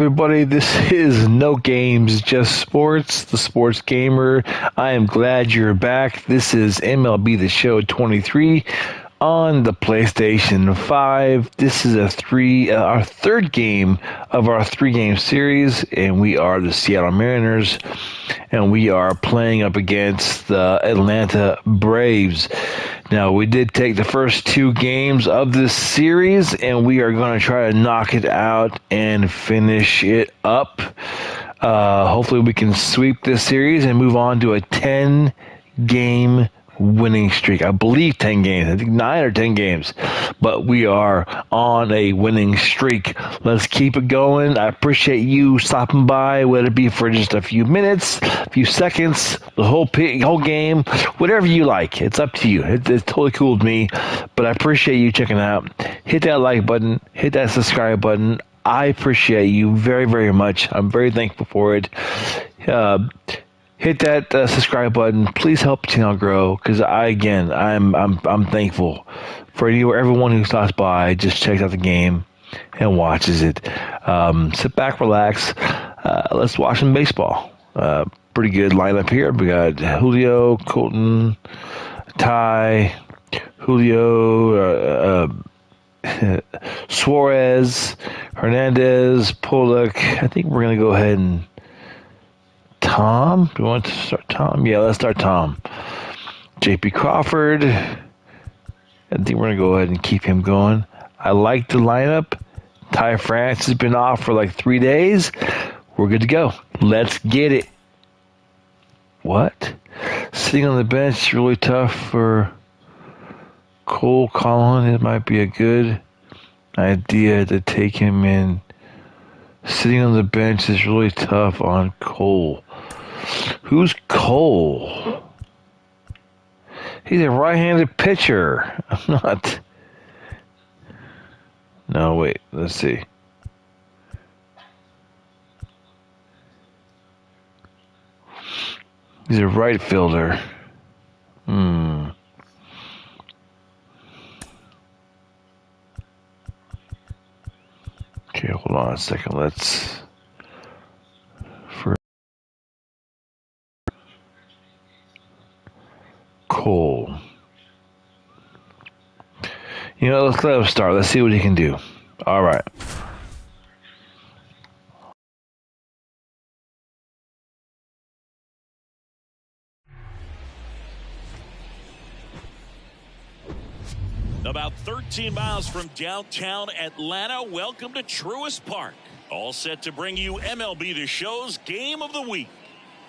Everybody, this is No Games, Just Sports, the Sports Gamer. I am glad you're back. This is MLB The Show 23 on the PlayStation 5. This is our third game of our three-game series, and we are the Seattle Mariners, and we are playing up against the Atlanta Braves. Now, we did take the first two games of this series, and we are going to try to knock it out and finish it up. Hopefully, we can sweep this series and move on to a 10-game winning streak. I believe 10 games. I think 9 or 10 games. But we are on a winning streak. Let's keep it going. I appreciate you stopping by, whether it be for just a few minutes, a few seconds, the whole game, whatever you like. It's up to you. It's totally cool with me. But I appreciate you checking out. Hit that like button. Hit that subscribe button. I appreciate you very, very much. I'm very thankful for it. Hit that subscribe button. Please help the channel grow, because I'm thankful for everyone who stops by, just checks out the game and watches it. Sit back, relax. Let's watch some baseball. Pretty good lineup here. We got Julio, Colton, Ty, Julio, Suarez, Hernandez, Pollock. I think we're gonna go ahead and Tom? Do you want to start Tom? Yeah, let's start Tom. J.P. Crawford. I think we're going to go ahead and keep him going. I like the lineup. Ty France has been off for like 3 days. We're good to go. Let's get it. What? Sitting on the bench is really tough for Cole Collin. It might be a good idea to take him in. Sitting on the bench is really tough on Cole. Who's Cole? He's a right-handed pitcher. I'm not. No, wait. Let's see. He's a right fielder. Okay, hold on a second. Let's. Cole. Let's let him start. Let's see what he can do. All right. About 13 miles from downtown Atlanta, welcome to Truist Park. All set to bring you MLB The Show's Game of the Week.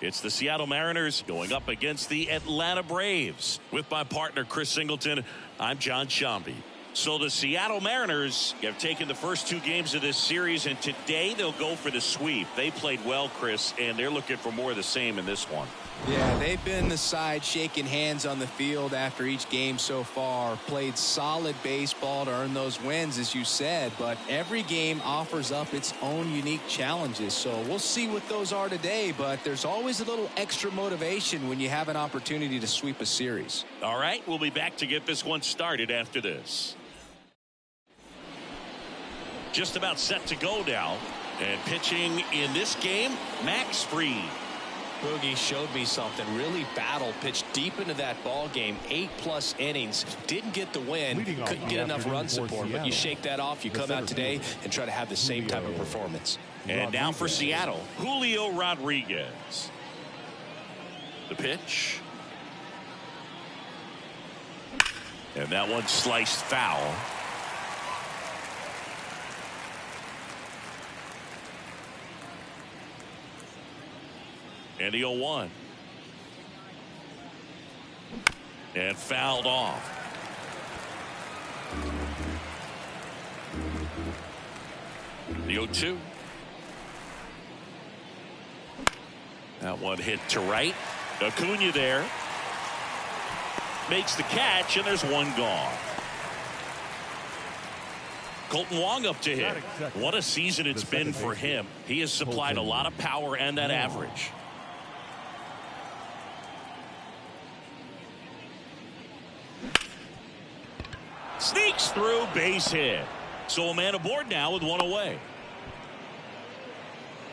It's the Seattle Mariners going up against the Atlanta Braves. With my partner, Chris Singleton, I'm John Shambi. So the Seattle Mariners have taken the first two games of this series, and today they'll go for the sweep. They played well, Chris, and they're looking for more of the same in this one. Yeah, they've been the side shaking hands on the field after each game so far. Played solid baseball to earn those wins, as you said, but every game offers up its own unique challenges. So we'll see what those are today, but there's always a little extra motivation when you have an opportunity to sweep a series. All right, we'll be back to get this one started after this. Just about set to go now. And pitching in this game, Max Fried. Boogie showed me something. Really battled, pitched deep into that ball game. 8+ innings. Didn't get the win. Couldn't get enough run support. But you shake that off. You come out today and try to have the same type of performance. And now for Seattle, Julio Rodriguez. The pitch. And that one sliced foul. And the 0-1. And fouled off. The 0-2. That one hit to right. Acuna there. Makes the catch, and there's one gone. Colton Wong up to hit. What a season it's been for him. He has supplied a lot of power and that average. Sneaks through, base hit. So a man aboard now with one away.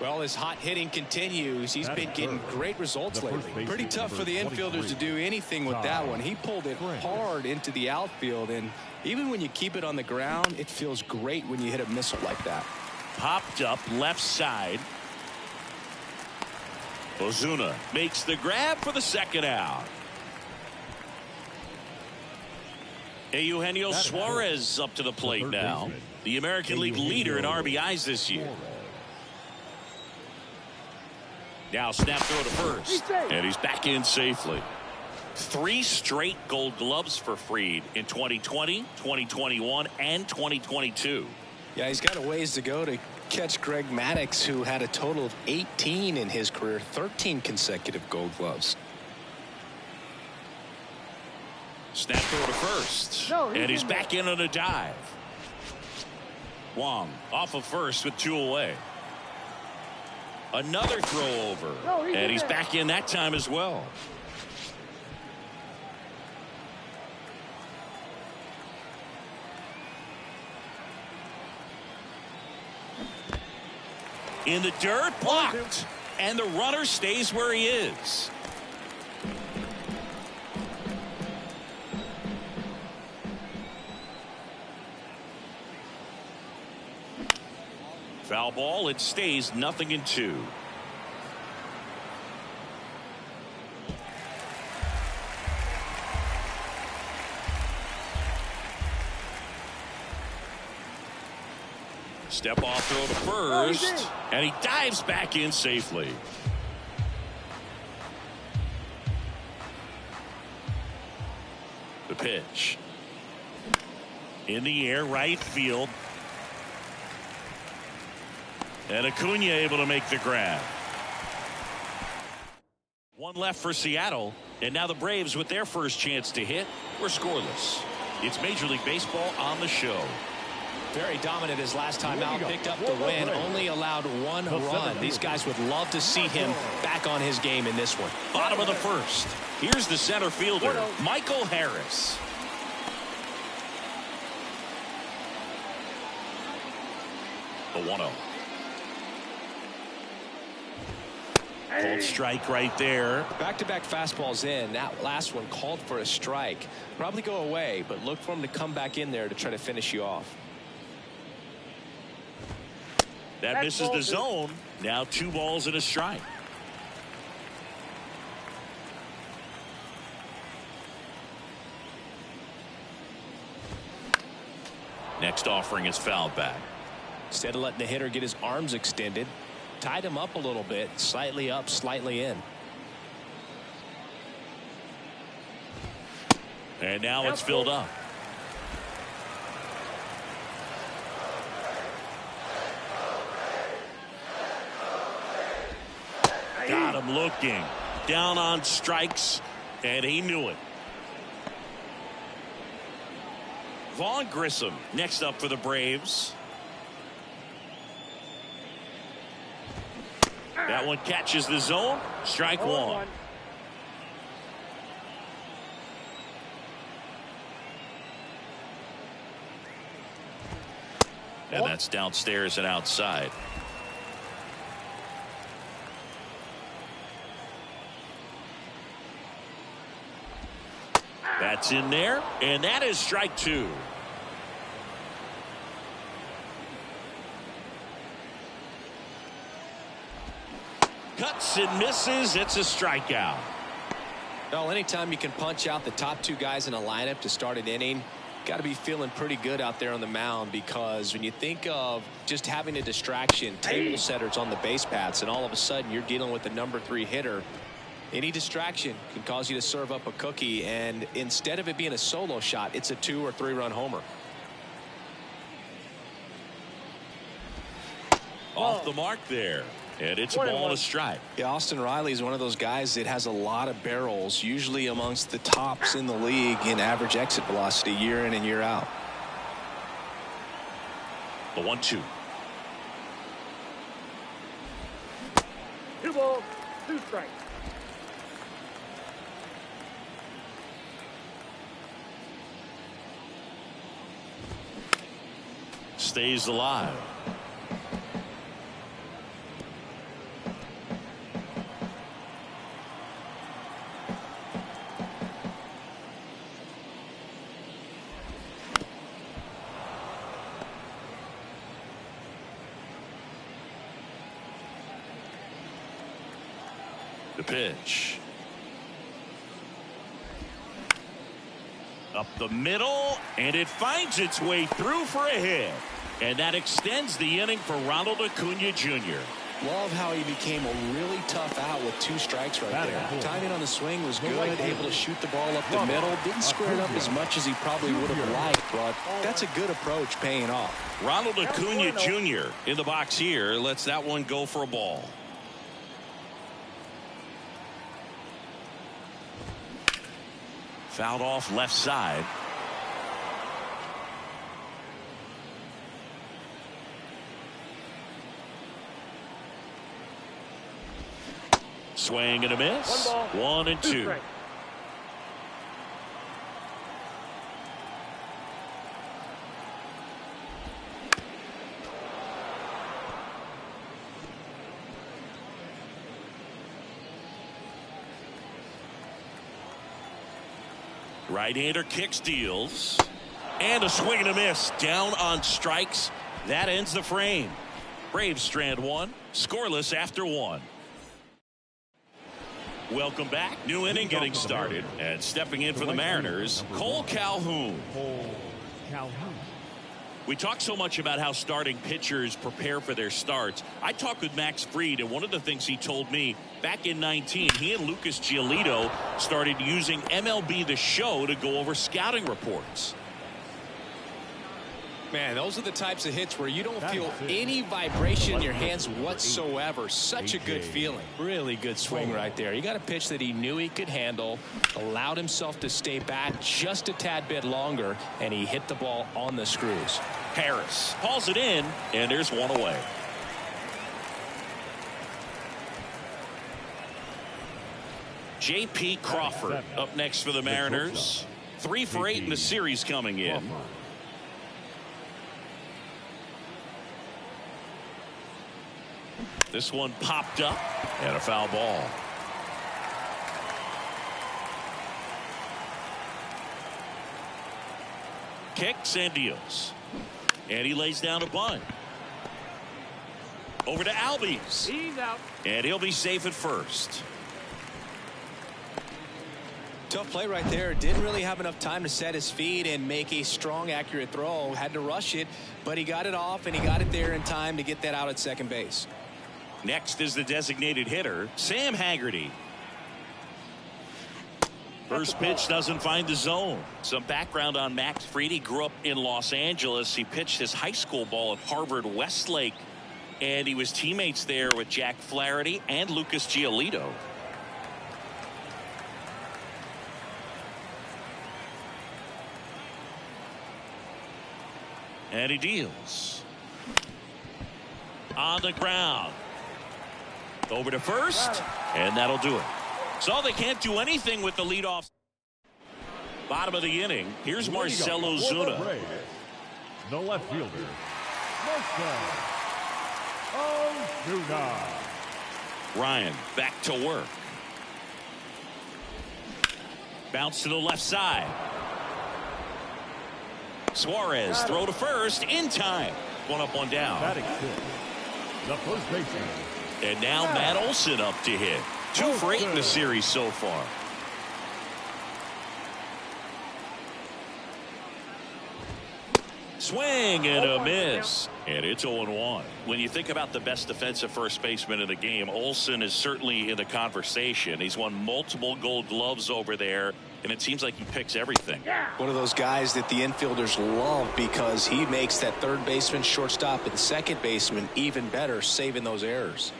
Well, his hot hitting continues. He's been getting great results lately. Pretty tough for the infielders to do anything with that one. He pulled it hard into the outfield, and even when you keep it on the ground, it feels great when you hit a missile like that. Popped up left side. Ozuna makes the grab for the second out. Eugenio Suarez up to the plate now. The American League leader in RBIs this year. Now snap throw to first. And he's back in safely. 3 straight gold gloves for Fried in 2020, 2021, and 2022. Yeah, he's got a ways to go to catch Greg Maddux, who had a total of 18 in his career, 13 consecutive gold gloves. Snap throw to first. And he's back in on a dive. Wong off of first with 2 away. Another throw over. And he's back in that time as well. In the dirt, blocked. And the runner stays where he is. Foul ball. It stays 0-2. Step off throw to first. And he dives back in safely. The pitch. In the air, right field. And Acuna able to make the grab. 1 left for Seattle. And now the Braves, with their first chance to hit, were scoreless. It's Major League Baseball on the show. Very dominant his last time out. Picked up the win. Only allowed 1 run. These guys would love to see him back on his game in this one. Bottom of the first. Here's the center fielder, Michael Harris. The 1-0. Called strike right there. Back-to-back fastballs in. That last one called for a strike. Probably go away, but look for him to come back in there to try to finish you off. That misses the zone. Now 2 balls and a strike. Next offering is fouled back. Instead of letting the hitter get his arms extended, tied him up a little bit, slightly up, slightly in. And now it's filled up. Got him looking. Down on strikes, and he knew it. Vaughn Grissom next up for the Braves. That one catches the zone. Strike 1. And that's downstairs and outside. That's in there, and that is strike 2. Cuts and misses. It's a strikeout. Well, anytime you can punch out the top 2 guys in a lineup to start an inning, got to be feeling pretty good out there on the mound, because when you think of just having a distraction, table setters on the base paths, and all of a sudden you're dealing with the number 3 hitter, any distraction can cause you to serve up a cookie, and instead of it being a solo shot, it's a 2 or 3 run homer. Off the mark there. And it's a ball and a strike. Yeah, Austin Riley is one of those guys that has a lot of barrels, usually amongst the tops in the league in average exit velocity year in and year out. The 1-2. 2 balls, 2 strikes. Stays alive. The pitch. Up the middle, and it finds its way through for a hit. And that extends the inning for Ronald Acuna Jr. Love how he became a really tough out with 2 strikes right there. Timing on the swing was good, able to shoot the ball up the middle. Didn't square it up as much as he probably would have liked, but that's a good approach paying off. Ronald Acuna Jr. in the box here. Lets that one go for a ball. Fouled off left side. Swing and a miss. 1-2. Right-hander kicks, deals, and a swing and a miss. Down on strikes. That ends the frame. Braves strand 1, scoreless after 1. Welcome back. New inning getting started. And stepping in for the Mariners, Cole Calhoun. We talk so much about how starting pitchers prepare for their starts. I talked with Max Fried, and one of the things he told me back in 19, he and Lucas Giolito started using MLB The Show to go over scouting reports. Man, those are the types of hits where you don't feel any vibration in your hands whatsoever. Such a good feeling. Really good swing right there. You got a pitch that he knew he could handle, allowed himself to stay back just a tad bit longer, and he hit the ball on the screws. Harris hauls it in, and there's one away. J.P. Crawford up next for the Mariners. 3 for 8 in the series coming in. This one popped up, and a foul ball. Kicks and deals. And he lays down a bunt. Over to Albies. He's out. And he'll be safe at first. Tough play right there. Didn't really have enough time to set his feet and make a strong, accurate throw. Had to rush it, but he got it off, and he got it there in time to get that out at second base. Next is the designated hitter, Sam Haggerty. First pitch doesn't find the zone. Some background on Max Fried. He grew up in Los Angeles. He pitched his high school ball at Harvard Westlake, and he was teammates there with Jack Flaherty and Lucas Giolito. And he deals. On the ground. Over to first, and that'll do it. So they can't do anything with the leadoff. Bottom of the inning. Here's Marcell Ozuna. The left fielder, Marcell Ozuna. Ryan back to work. Bounce to the left side. Suarez throw to first in time. 1 up, 1 down. Batting fifth, the first baseman. And now Matt Olson up to hit. 2 for 8 in the series so far. Swing and a miss. And it's 0-1. When you think about the best defensive first baseman in the game, Olson is certainly in the conversation. He's won multiple Gold Gloves over there, and it seems like he picks everything. One of those guys that the infielders love because he makes that third baseman, shortstop, and second baseman even better, saving those errors.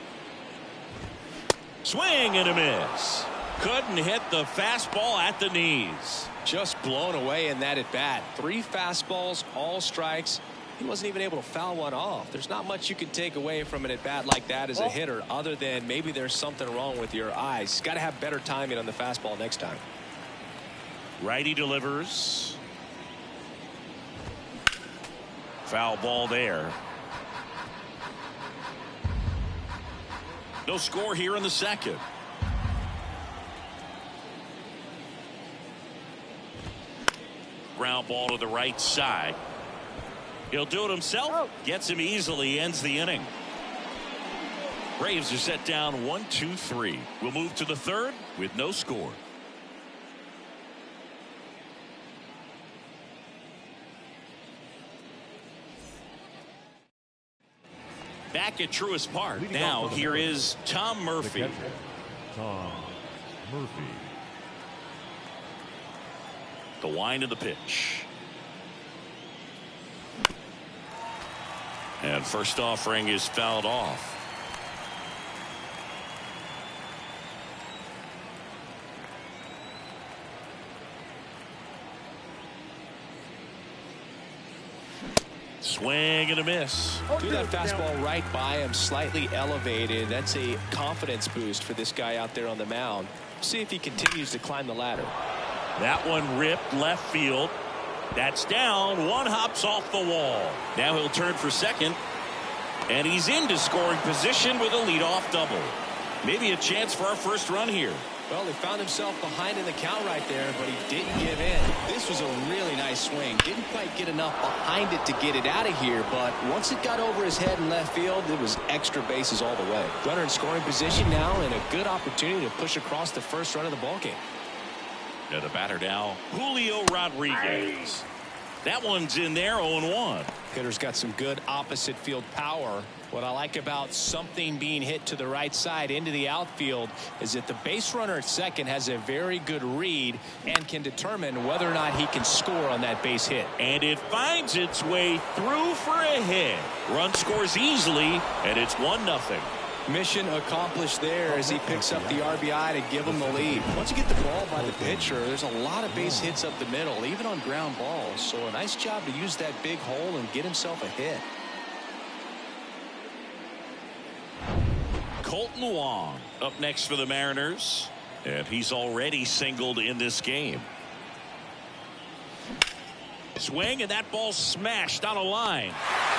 Swing and a miss. Couldn't hit the fastball at the knees. Just blown away in that at bat. 3 fastballs, all strikes. He wasn't even able to foul one off. There's not much you can take away from an at bat like that as a hitter, other than maybe there's something wrong with your eyes. Got to have better timing on the fastball next time. Righty delivers. Foul ball there. No score here in the second. Ground ball to the right side. He'll do it himself. Gets him easily. Ends the inning. Braves are set down 1-2-3. We'll move to the third with no score. Back at Truist Park. Now here is Tom Murphy. Tom Murphy. The wind of the pitch. And first offering is fouled off. Swing and a miss. Threw that fastball right by him, slightly elevated. That's a confidence boost for this guy out there on the mound. See if he continues to climb the ladder. That one ripped left field. That's down. One hops off the wall. Now he'll turn for second. And he's into scoring position with a leadoff double. Maybe a chance for our first run here. Well, he found himself behind in the count right there, but he didn't give in. This was a really nice swing. Didn't quite get enough behind it to get it out of here, but once it got over his head in left field, it was extra bases all the way. Runner in scoring position now, and a good opportunity to push across the first run of the ballgame. The batter now, Julio Rodriguez. That one's in there, 0-1. Hitter's got some good opposite field power. What I like about something being hit to the right side into the outfield is that the base runner at second has a very good read and can determine whether or not he can score on that base hit. And it finds its way through for a hit. Run scores easily, and it's 1-0. Mission accomplished there as he picks up the RBI to give him the lead. Once you get the ball by the pitcher, there's a lot of base hits up the middle, even on ground balls. So a nice job to use that big hole and get himself a hit. Colton Wong up next for the Mariners, and he's already singled in this game. Swing, and that ball smashed on a line,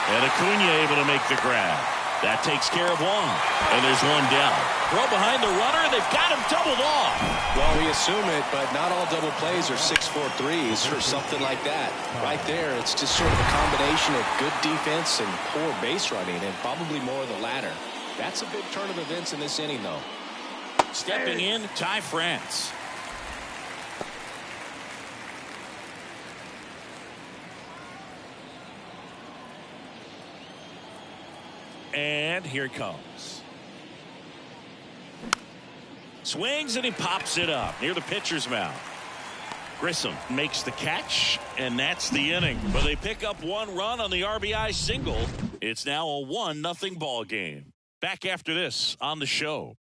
and Acuna able to make the grab. That takes care of one, and there's one down. Throw behind the runner, they've got him doubled off. Well, we assume it, but not all double plays are 6-4 threes or something like that. Right there, it's just sort of a combination of good defense and poor base running, and probably more of the latter. That's a big turn of events in this inning, though. Stepping in, Ty France. And here it comes. Swings and he pops it up near the pitcher's mouth. Grissom makes the catch, and that's the inning. But they pick up one run on the RBI single. It's now a 1-0 ball game. Back after this on the show.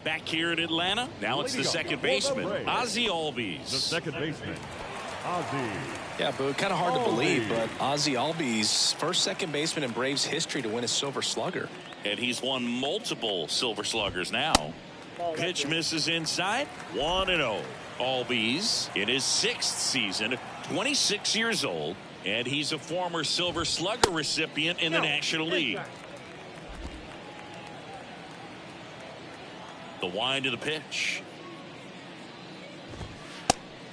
Back here in Atlanta. Now it's the second baseman, Ozzie Albies. The second baseman, Ozzie. Yeah, but kind of hard to believe, but Ozzie Albies, first second baseman in Braves history to win a Silver Slugger. And he's won multiple Silver Sluggers now. Pitch misses inside, 1-0. Albies in his 6th season, 26 years old, and he's a former Silver Slugger recipient in the National League. The wind of the pitch.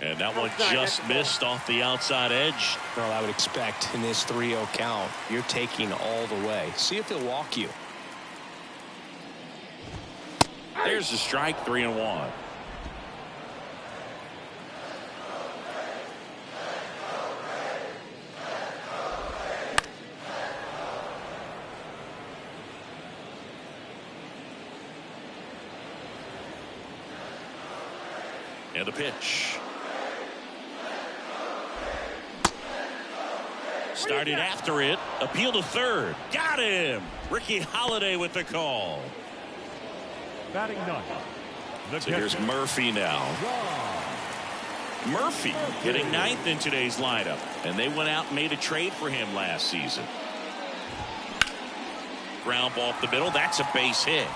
And that one just missed off the outside edge. Well, I would expect in this 3-0 count, you're taking all the way. See if he'll walk you. There's the strike, 3-1. And the pitch. Started after it. Appeal to third. Got him. Ricky Holiday with the call. Batting ninth. So here's Murphy now. Murphy hitting 9th in today's lineup. And they went out and made a trade for him last season. Ground ball up the middle. That's a base hit.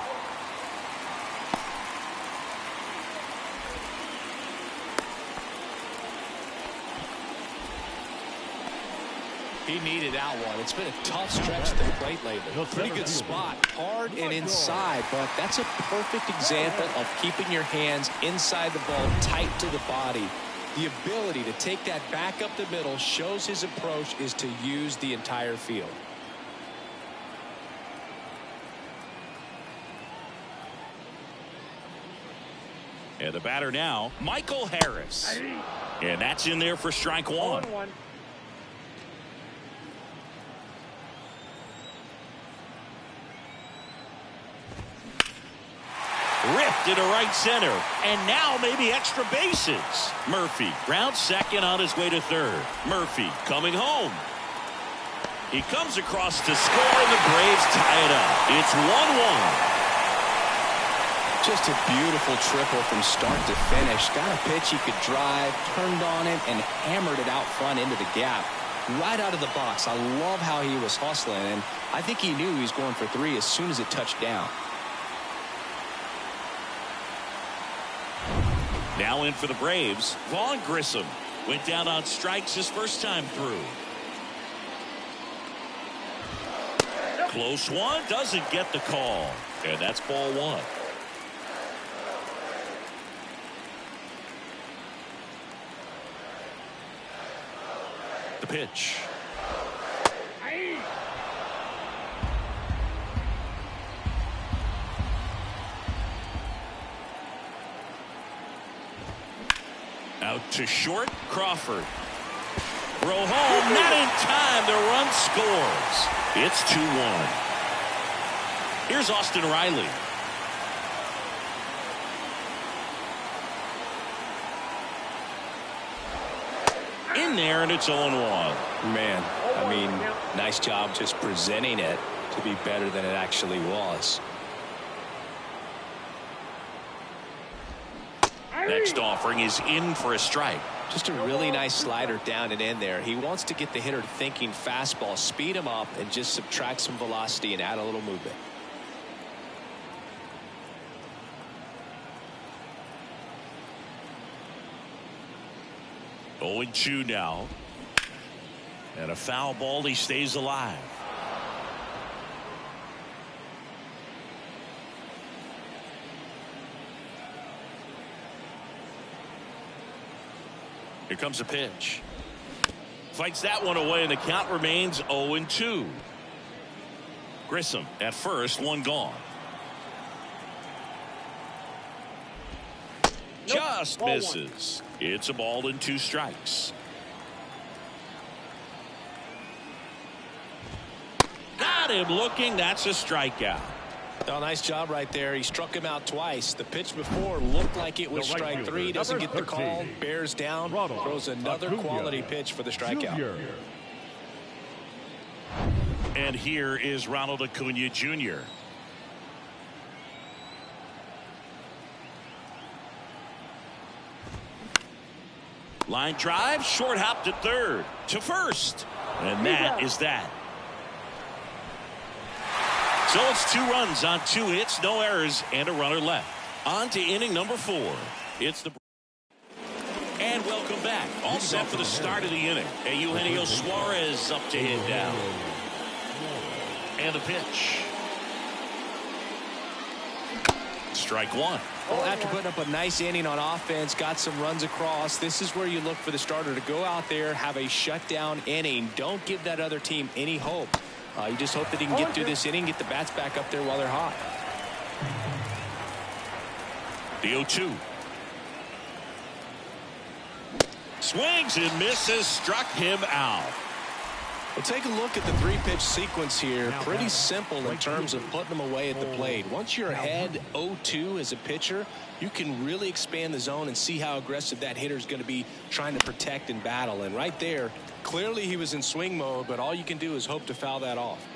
He needed that one. It's been a tough stretch at the plate lately. Pretty good spot. Hard and inside, but that's a perfect example of keeping your hands inside the ball, tight to the body. The ability to take that back up the middle shows his approach is to use the entire field. And the batter now, Michael Harris. And that's in there for strike one. Ripped into right center. And now maybe extra bases. Murphy rounds second on his way to third. Murphy coming home. He comes across to score, and the Braves tie it up. It's 1-1. Just a beautiful triple from start to finish. Got a pitch he could drive, turned on it, and hammered it out front into the gap. Right out of the box. I love how he was hustling, and I think he knew he was going for three as soon as it touched down. Now in for the Braves, Vaughn Grissom. Went down on strikes his first time through. Close one, doesn't get the call. And that's ball one. The pitch. Out to short, Crawford. Throw home, not in time. The run scores. It's 2-1. Here's Austin Riley. In there, and it's 0-1. Man, I mean, nice job just presenting it to be better than it actually was. Next offering is in for a strike. Just a really nice slider down and in there. He wants to get the hitter thinking fastball, speed him up, and just subtract some velocity and add a little movement. Oh, 0-2 now. And a foul ball, he stays alive. Here comes a pitch. Fights that one away, and the count remains 0-2. Grissom at first, one gone. Just misses. It's a ball and 2 strikes. Got him looking. That's a strikeout. Oh, nice job right there. He struck him out twice. The pitch before looked like it was strike 3. Doesn't get the call. Bears down. Throws another quality pitch for the strikeout. And here is Ronald Acuna Jr. Line drive, short hop to third, to first. And that is that. So it's 2 runs on 2 hits, no errors, and a runner left. On to inning number 4. It's the... And welcome back. All set for the start of the inning. And Eugenio Suarez up to hit down. And the pitch. Strike 1. Well, after putting up a nice inning on offense, got some runs across, this is where you look for the starter to go out there, have a shutdown inning. Don't give that other team any hope. You just hope that he can get through this inning, get the bats back up there while they're hot. The 0-2. Swings and misses, struck him out. Well, take a look at the 3-pitch sequence here. Pretty simple in terms of putting them away at the plate. Once you're ahead 0-2 as a pitcher, you can really expand the zone and see how aggressive that hitter is going to be trying to protect and battle. And right there, clearly he was in swing mode, but all you can do is hope to foul that off.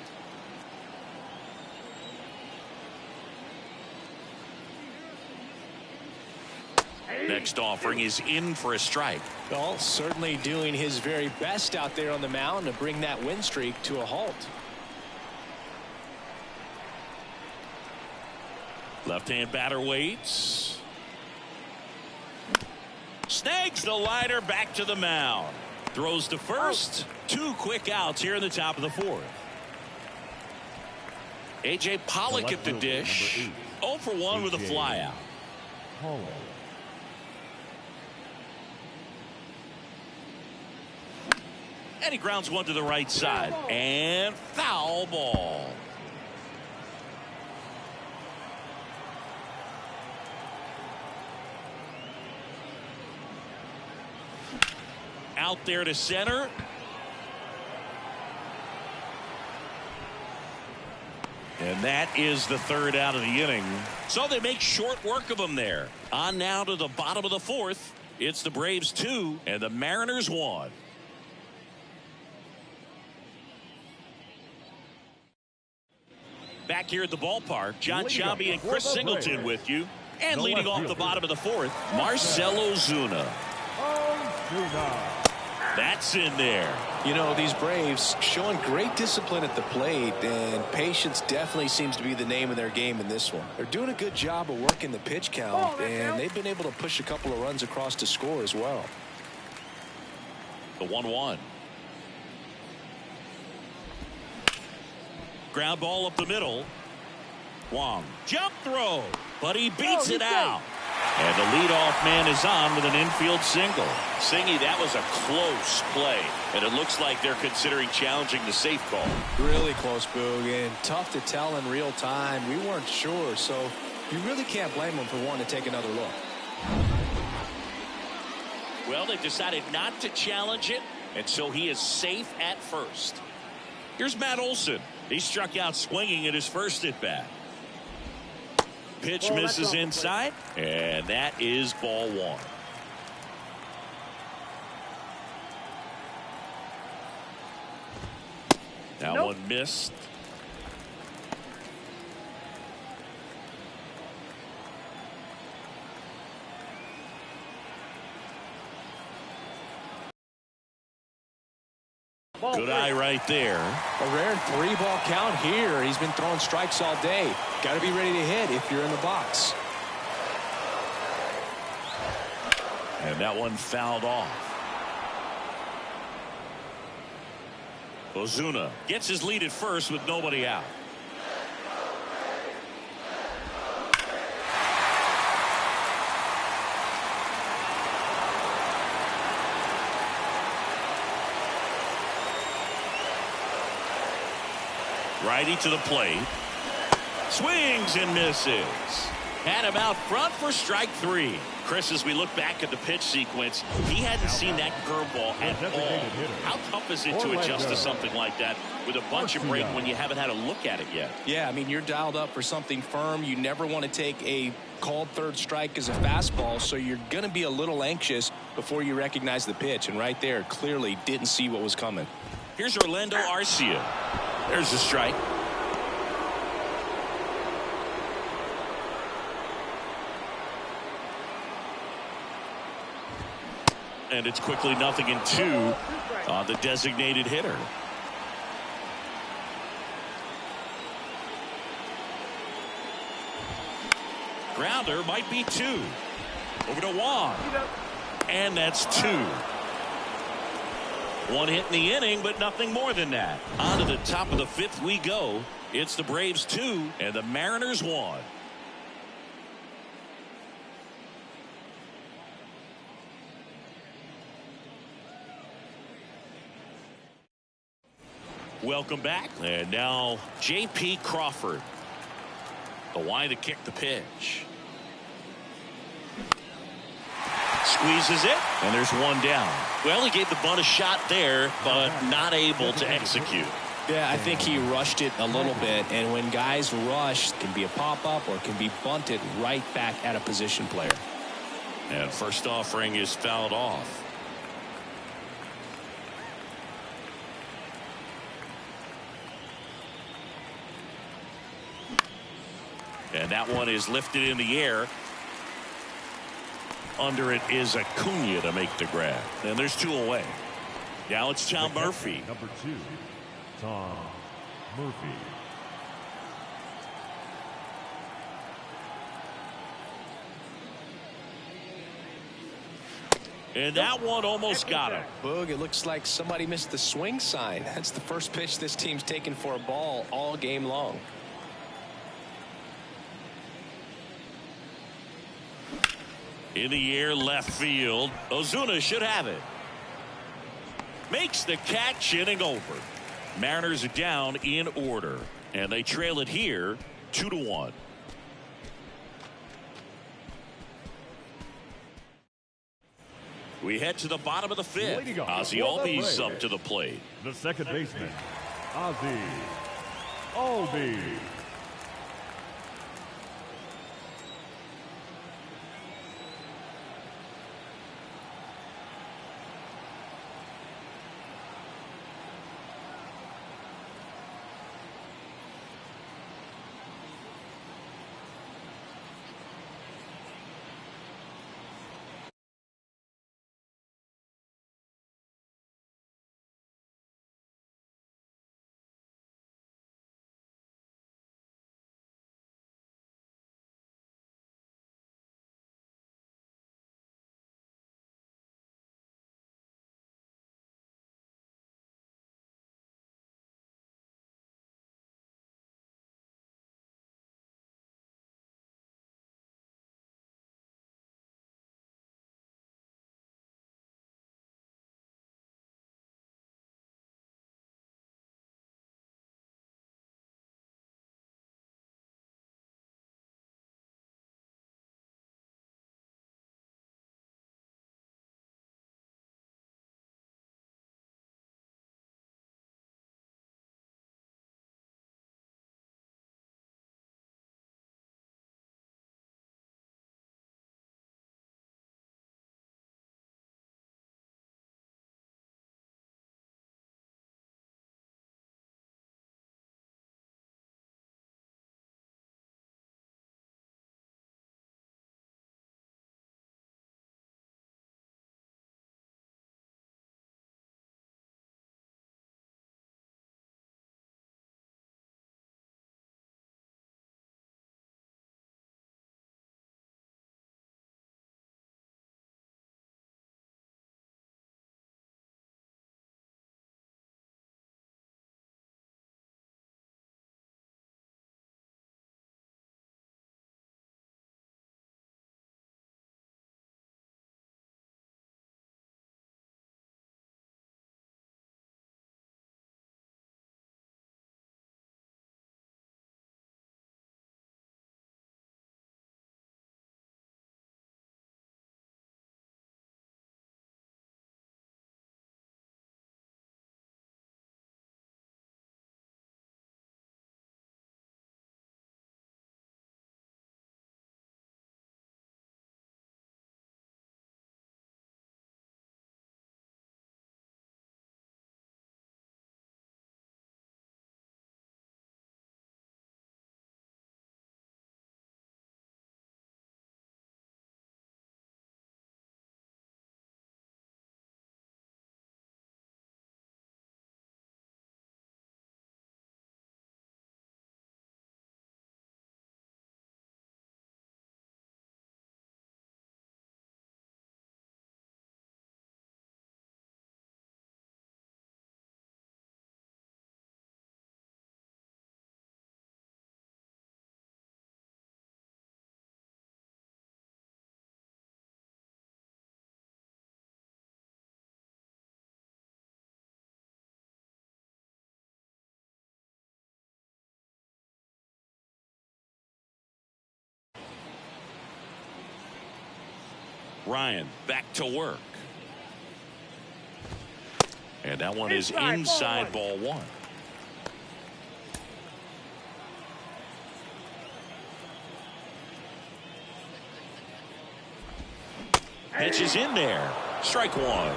Next offering is in for a strike. Well, certainly doing his very best out there on the mound to bring that win streak to a halt. Left-hand batter waits. Snags the liner back to the mound. throws to first. 2 quick outs here in the top of the 4th. A.J. Pollock at the dish. 0 for 1 with a flyout. And he grounds one to the right side. And foul ball. Out there to center. And that is the 3rd out of the inning. So they make short work of him there. On now to the bottom of the 4th. It's the Braves 2 and the Mariners 1. Back here at the ballpark, John Chambi and Chris Singleton with you. And leading off the bottom of the 4th, Marcell Ozuna. That's in there. You know, these Braves showing great discipline at the plate, and patience definitely seems to be the name of their game in this one. They're doing a good job of working the pitch count, and they've been able to push a couple of runs across to score as well. The 1-1. Ground ball up the middle. Wong. Jump throw. But he beats it out. And the leadoff man is on with an infield single. Singy, that was a close play. And it looks like they're considering challenging the safe call. Really close, Boog, and tough to tell in real time. We weren't sure, so you really can't blame them for wanting to take another look. Well, they've decided not to challenge it, and so he is safe at first. Here's Matt Olson. He struck out swinging at his first at-bat. Pitch misses inside, and that is ball 1. That one missed. Good eye right there. A rare 3-ball count here. He's been throwing strikes all day. Got to be ready to hit if you're in the box. And that one fouled off. Ozuna gets his lead at first with nobody out. Righty to the plate. Swings and misses. Had him out front for strike 3. Chris, as we look back at the pitch sequence, he hadn't seen that curveball at all. How tough is it to adjust to something like that with a bunch of break when you haven't had a look at it yet? Yeah, I mean, you're dialed up for something firm. You never want to take a called third strike as a fastball, so you're going to be a little anxious before you recognize the pitch. And right there, clearly didn't see what was coming. Here's Orlando Arcia. There's the strike. And it's quickly 0-2 on the designated hitter. Grounder might be 2. Over to Wong. And that's 2. 1 hit in the inning, but nothing more than that. On to the top of the 5th we go. It's the Braves 2 and the Mariners 1. Welcome back. And now J.P. Crawford. The line to kick the pitch. Squeezes it, and there's one down. Well, he gave the bunt a shot there, but not able to execute. Yeah, I think he rushed it a little bit, and when guys rush, it can be a pop-up or it can be bunted right back at a position player. And first offering is fouled off. And that one is lifted in the air. Under it is Acuna to make the grab. And there's 2 away. Now it's Tom Murphy. Number 2, Tom Murphy. And that one almost got him. Boog, it looks like somebody missed the swing sign. That's the first pitch this team's taken for a ball all game long. In the air, left field. Ozuna should have it. Makes the catch, inning over. Mariners are down in order, and they trail it here 2-1. We head to the bottom of the fifth. Ozzy Albies up to the plate. The second baseman, Ozzy Albies. Ryan back to work. And that one is inside ball one. Pitch is in there. Strike one.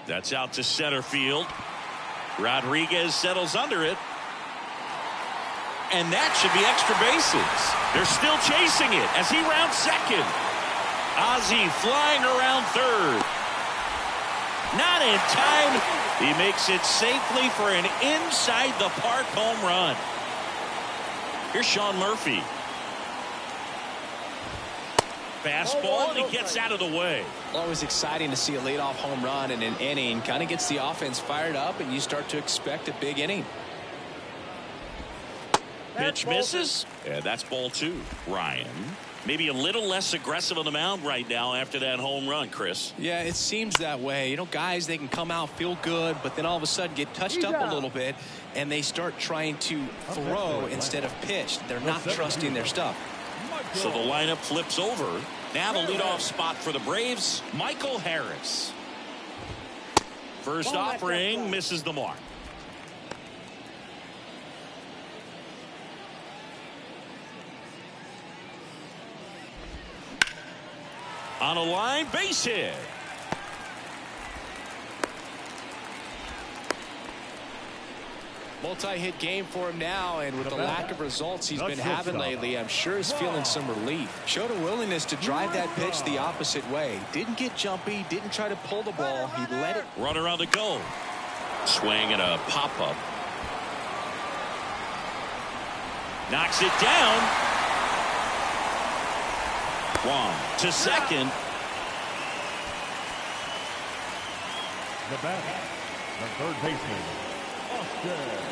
That's out to center field. Rodriguez settles under it. And that should be extra bases. They're still chasing it as he rounds second. Ozzy flying around third. Not in time. He makes it safely for an inside the park home run. Here's Sean Murphy. Fastball, and he gets out of the way. Always exciting to see a leadoff home run in an inning. Kind of gets the offense fired up, and you start to expect a big inning. Pitch misses, and that's ball 2. Ryan, maybe a little less aggressive on the mound right now after that home run, Chris. Yeah, it seems that way. You know, guys, they can come out, feel good, but then all of a sudden get touched up a little bit, and they start trying to throw instead of pitch. They're not trusting their stuff. So the lineup flips over. Now the leadoff spot for the Braves, Michael Harris. First offering misses the mark. On a line, base hit. Multi-hit game for him now, and with the lack of results he's been having lately, I'm sure he's feeling some relief. Showed a willingness to drive that pitch the opposite way. Didn't get jumpy, didn't try to pull the ball. He let it. Runner on the go. Swing and a pop-up. Knocks it down. Wrong to second. The batter, the third baseman, Austin.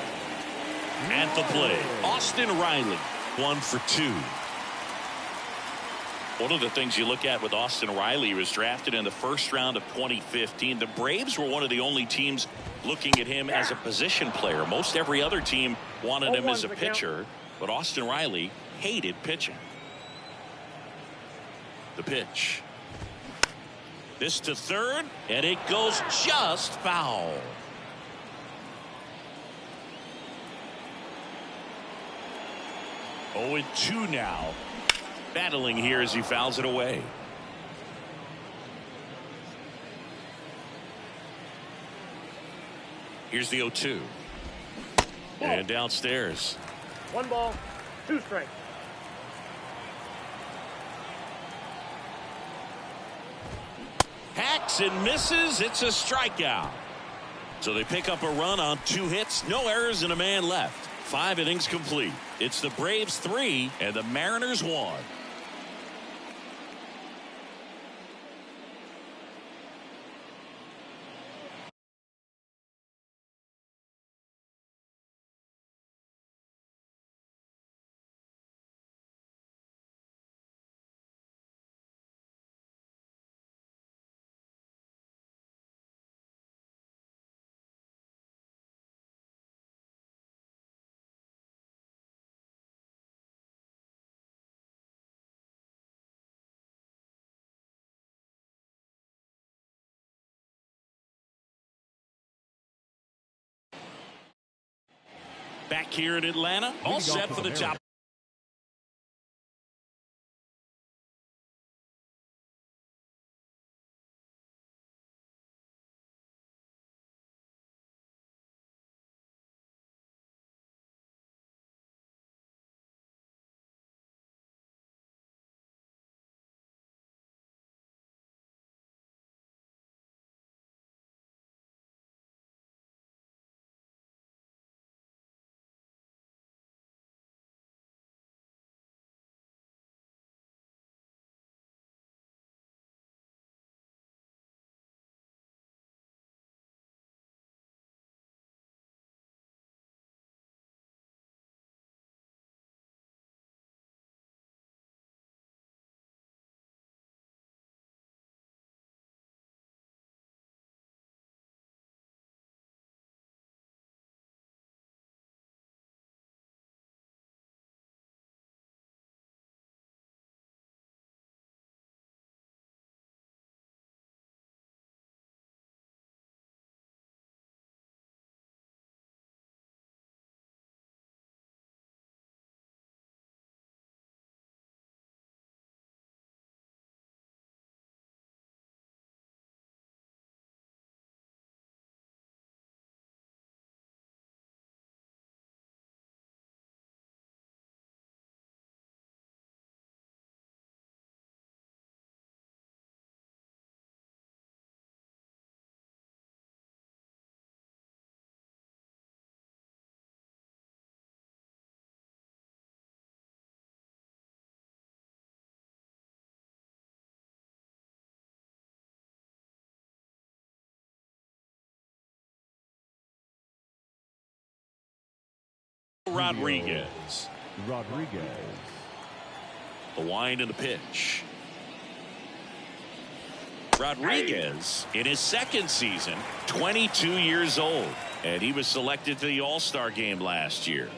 At the plate, Austin Riley, 1 for 2. One of the things you look at with Austin Riley, he was drafted in the first round of 2015. The Braves were one of the only teams looking at him as a position player. Most every other team wanted him as a pitcher, but Austin Riley hated pitching. The pitch. This to third, and it goes just foul. Oh, and 2 now. Battling here as he fouls it away. Here's the 0-2. And downstairs. 1 ball, 2 strikes. Hacks and misses. It's a strikeout. So they pick up a run on 2 hits, no errors, and a man left. 5 innings complete. It's the Braves 3 and the Mariners 1. Back here in Atlanta, all set for the top. Rodriguez. The wind and the pitch. Rodriguez in his second season, 22 years old, and he was selected to the All-Star game last year.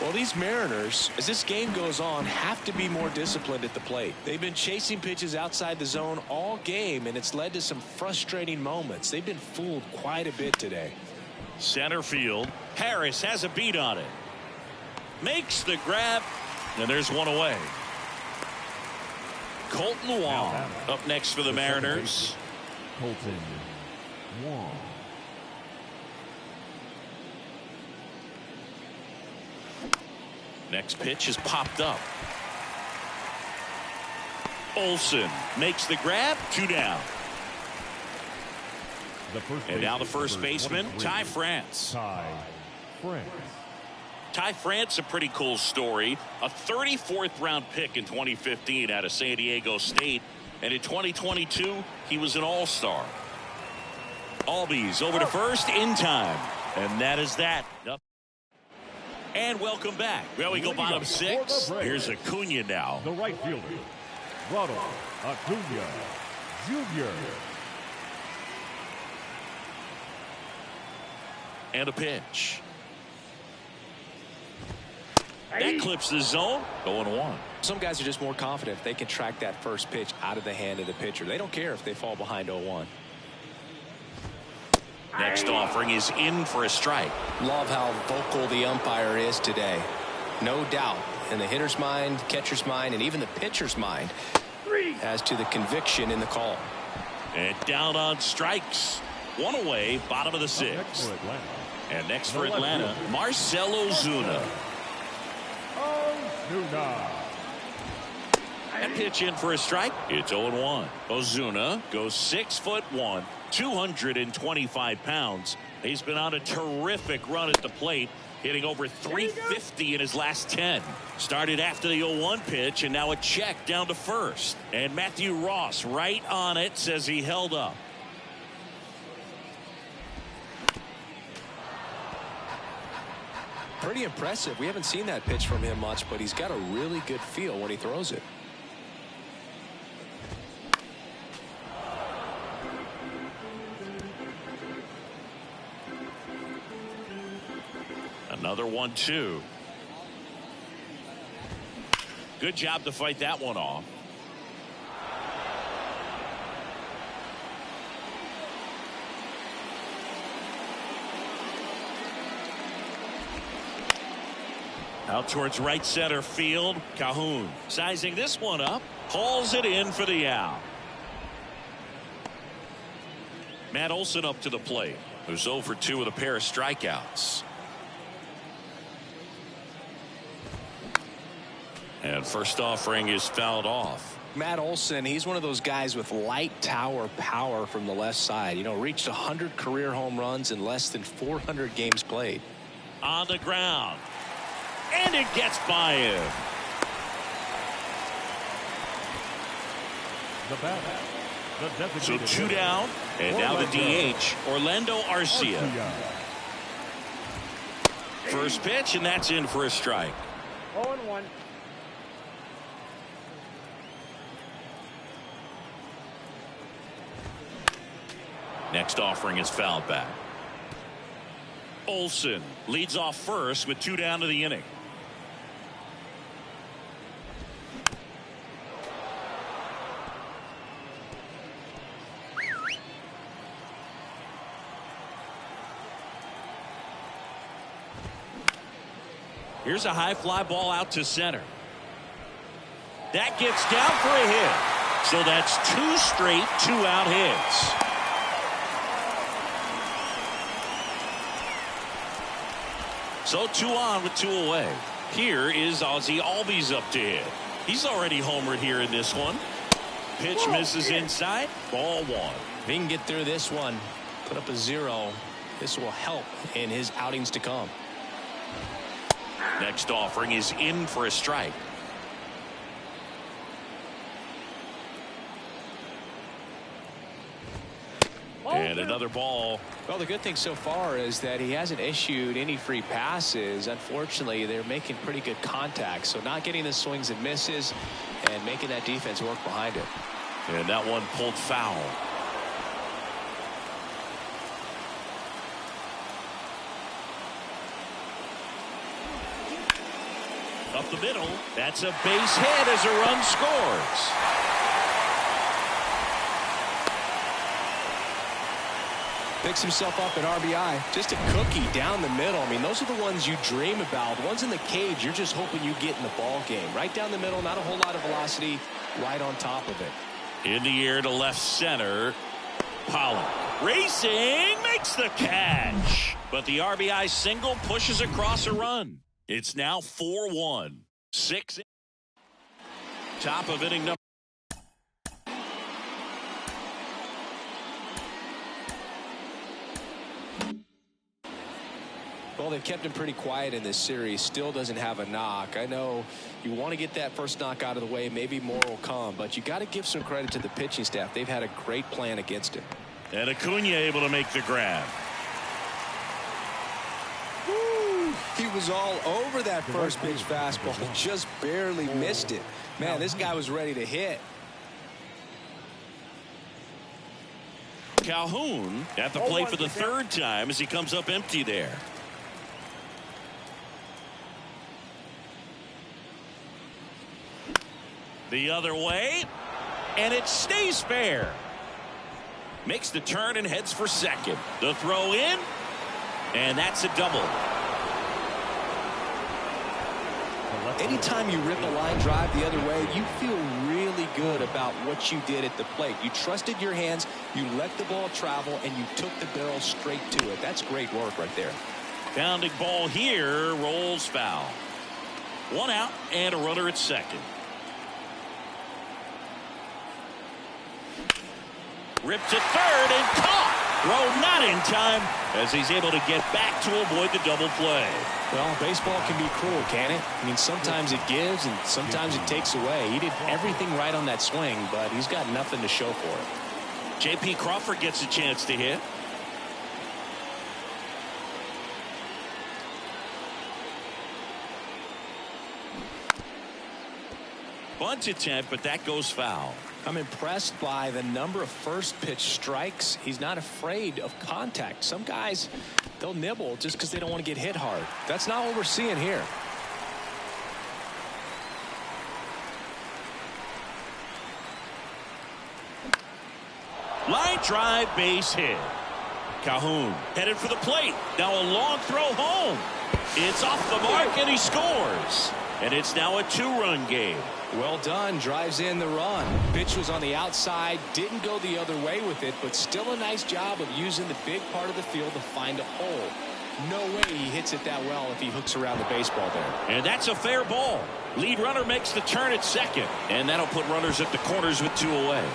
Well, these Mariners, as this game goes on, have to be more disciplined at the plate. They've been chasing pitches outside the zone all game, and it's led to some frustrating moments. They've been fooled quite a bit today. Center field. Harris has a beat on it. Makes the grab, and there's one away. Colton Wong up next for the Mariners. Colton Wong. Next pitch is popped up. Olsen makes the grab. 2 down. And now the first baseman, Ty France. Ty France, a pretty cool story. A 34th round pick in 2015 out of San Diego State. And in 2022, he was an all-star. Albies over to first in time. And that is that. And welcome back. Well, we go bottom 6. Here's Acuna now. The right fielder, Ronald Acuna Jr. And a pitch. That clips the zone. 0-1. Some guys are just more confident if they can track that first pitch out of the hand of the pitcher. They don't care if they fall behind 0-1. Next offering is in for a strike. Love how vocal the umpire is today. No doubt in the hitter's mind, catcher's mind, and even the pitcher's mind as to the conviction in the call. And down on strikes. 1 away, bottom of the 6th. And next for Atlanta, Marcell Ozuna. And pitch in for a strike. It's 0-1. Ozuna goes 6'1", 225 pounds. He's been on a terrific run at the plate, hitting over 350 in his last 10. Started after the 0-1 pitch, and now a check down to first. And Matthew Ross right on it, says he held up. Pretty impressive. We haven't seen that pitch from him much, but he's got a really good feel when he throws it. Another 1-2. Good job to fight that one off. Out towards right center field. Calhoun sizing this one up. Hauls it in for the out. Matt Olson up to the plate, who's 0 for 2 with a pair of strikeouts. And first offering is fouled off. Matt Olson, he's one of those guys with light tower power from the left side. You know, reached 100 career home runs in less than 400 games played. On the ground. And it gets by him. So 2 down. And now the DH, Orlando Arcia. First pitch, and that's in for a strike. 0-1. Next offering is fouled back. Olsen leads off first with 2 down to the inning. Here's a high fly ball out to center. That gets down for a hit. So that's 2 straight 2-out hits. So 2 on with 2 away. Here is Ozzie Albies up to hit. He's already homered here in this one. Pitch misses inside. Ball 1. If he can get through this one, put up a 0, this will help in his outings to come. Next offering is in for a strike. And another ball. Well, the good thing so far is that he hasn't issued any free passes. Unfortunately, they're making pretty good contact. So not getting the swings and misses and making that defense work behind it. And that one pulled foul. Up the middle. That's a base hit as a run scores. Picks himself up at RBI. Just a cookie down the middle. I mean, those are the ones you dream about. The ones in the cage, you're just hoping you get in the ball game. Right down the middle, not a whole lot of velocity, right on top of it. In the air to left center. Pollock racing, makes the catch. But the RBI single pushes across a run. It's now 4-1. 6. Top of inning number. Well, they've kept him pretty quiet in this series. Still doesn't have a knock. I know you want to get that first knock out of the way. Maybe more will come. But you got to give some credit to the pitching staff. They've had a great plan against him. And Acuna able to make the grab. He was all over that first pitch fastball. Just barely missed it. Man, this guy was ready to hit. Calhoun at the plate for the third time as he comes up empty there. The other way, and it stays fair. Makes the turn and heads for second. The throw in, and that's a double. Anytime you rip a line drive the other way, you feel really good about what you did at the plate. You trusted your hands, you let the ball travel, and you took the barrel straight to it. That's great work right there. Pounding ball here, rolls foul. 1 out and a runner at second. Ripped to third and caught. Throw not in time as he's able to get back to avoid the double play. Well, baseball can be cruel, can it? I mean, sometimes it gives and sometimes it takes away. He did everything right on that swing, but he's got nothing to show for it. J.P. Crawford gets a chance to hit. Bunt attempt, but that goes foul. I'm impressed by the number of first pitch strikes. He's not afraid of contact. Some guys, they'll nibble just because they don't want to get hit hard. That's not what we're seeing here. Line drive, base hit. Calhoun headed for the plate. Now a long throw home. It's off the mark and he scores. And it's now a 2-run game. Well done. Drives in the run. Pitch was on the outside. Didn't go the other way with it, but still a nice job of using the big part of the field to find a hole. No way he hits it that well if he hooks around the baseball there. And that's a fair ball. Lead runner makes the turn at second. And that'll put runners at the corners with 2 away.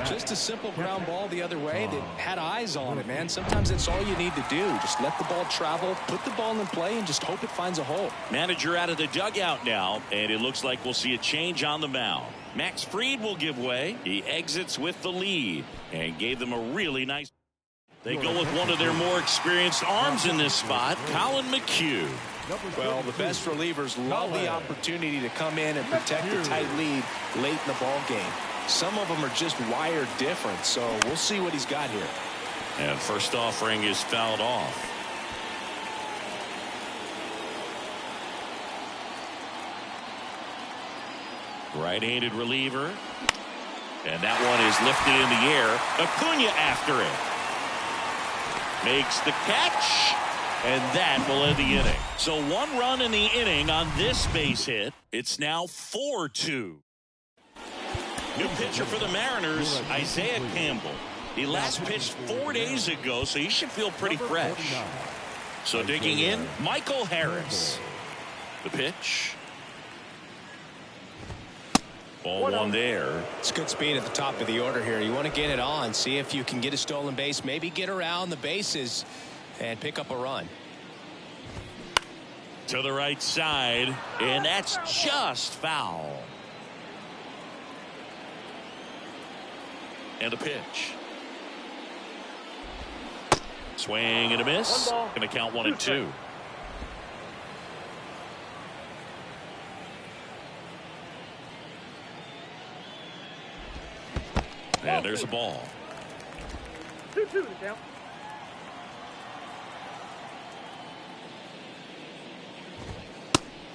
Just a simple ground ball the other way that had eyes on it, man. Sometimes that's all you need to do. Just let the ball travel, put the ball in play, and just hope it finds a hole. Manager out of the dugout now, and it looks like we'll see a change on the mound. Max Fried will give way. He exits with the lead and gave them a really nice. They go with one of their more experienced arms in this spot, Colin McHugh. Well, the best relievers love the opportunity to come in and protect the tight lead late in the ball game. Some of them are just wired different, so we'll see what he's got here. And first offering is fouled off. Right-handed reliever. And that one is lifted in the air. Acuna after it. Makes the catch. And that will end the inning. So 1 run in the inning on this base hit. It's now 4-2. New pitcher for the Mariners, Isaiah Campbell. He last pitched 4 days ago, so he should feel pretty fresh. So digging in, Michael Harris. The pitch. Ball 1 there. It's good speed at the top of the order here. You want to get it on, see if you can get a stolen base, maybe get around the bases and pick up a run. To the right side, and that's just foul. And a pitch. Swing and a miss. Going to count 1-2. And there's a ball. 2-2 to count.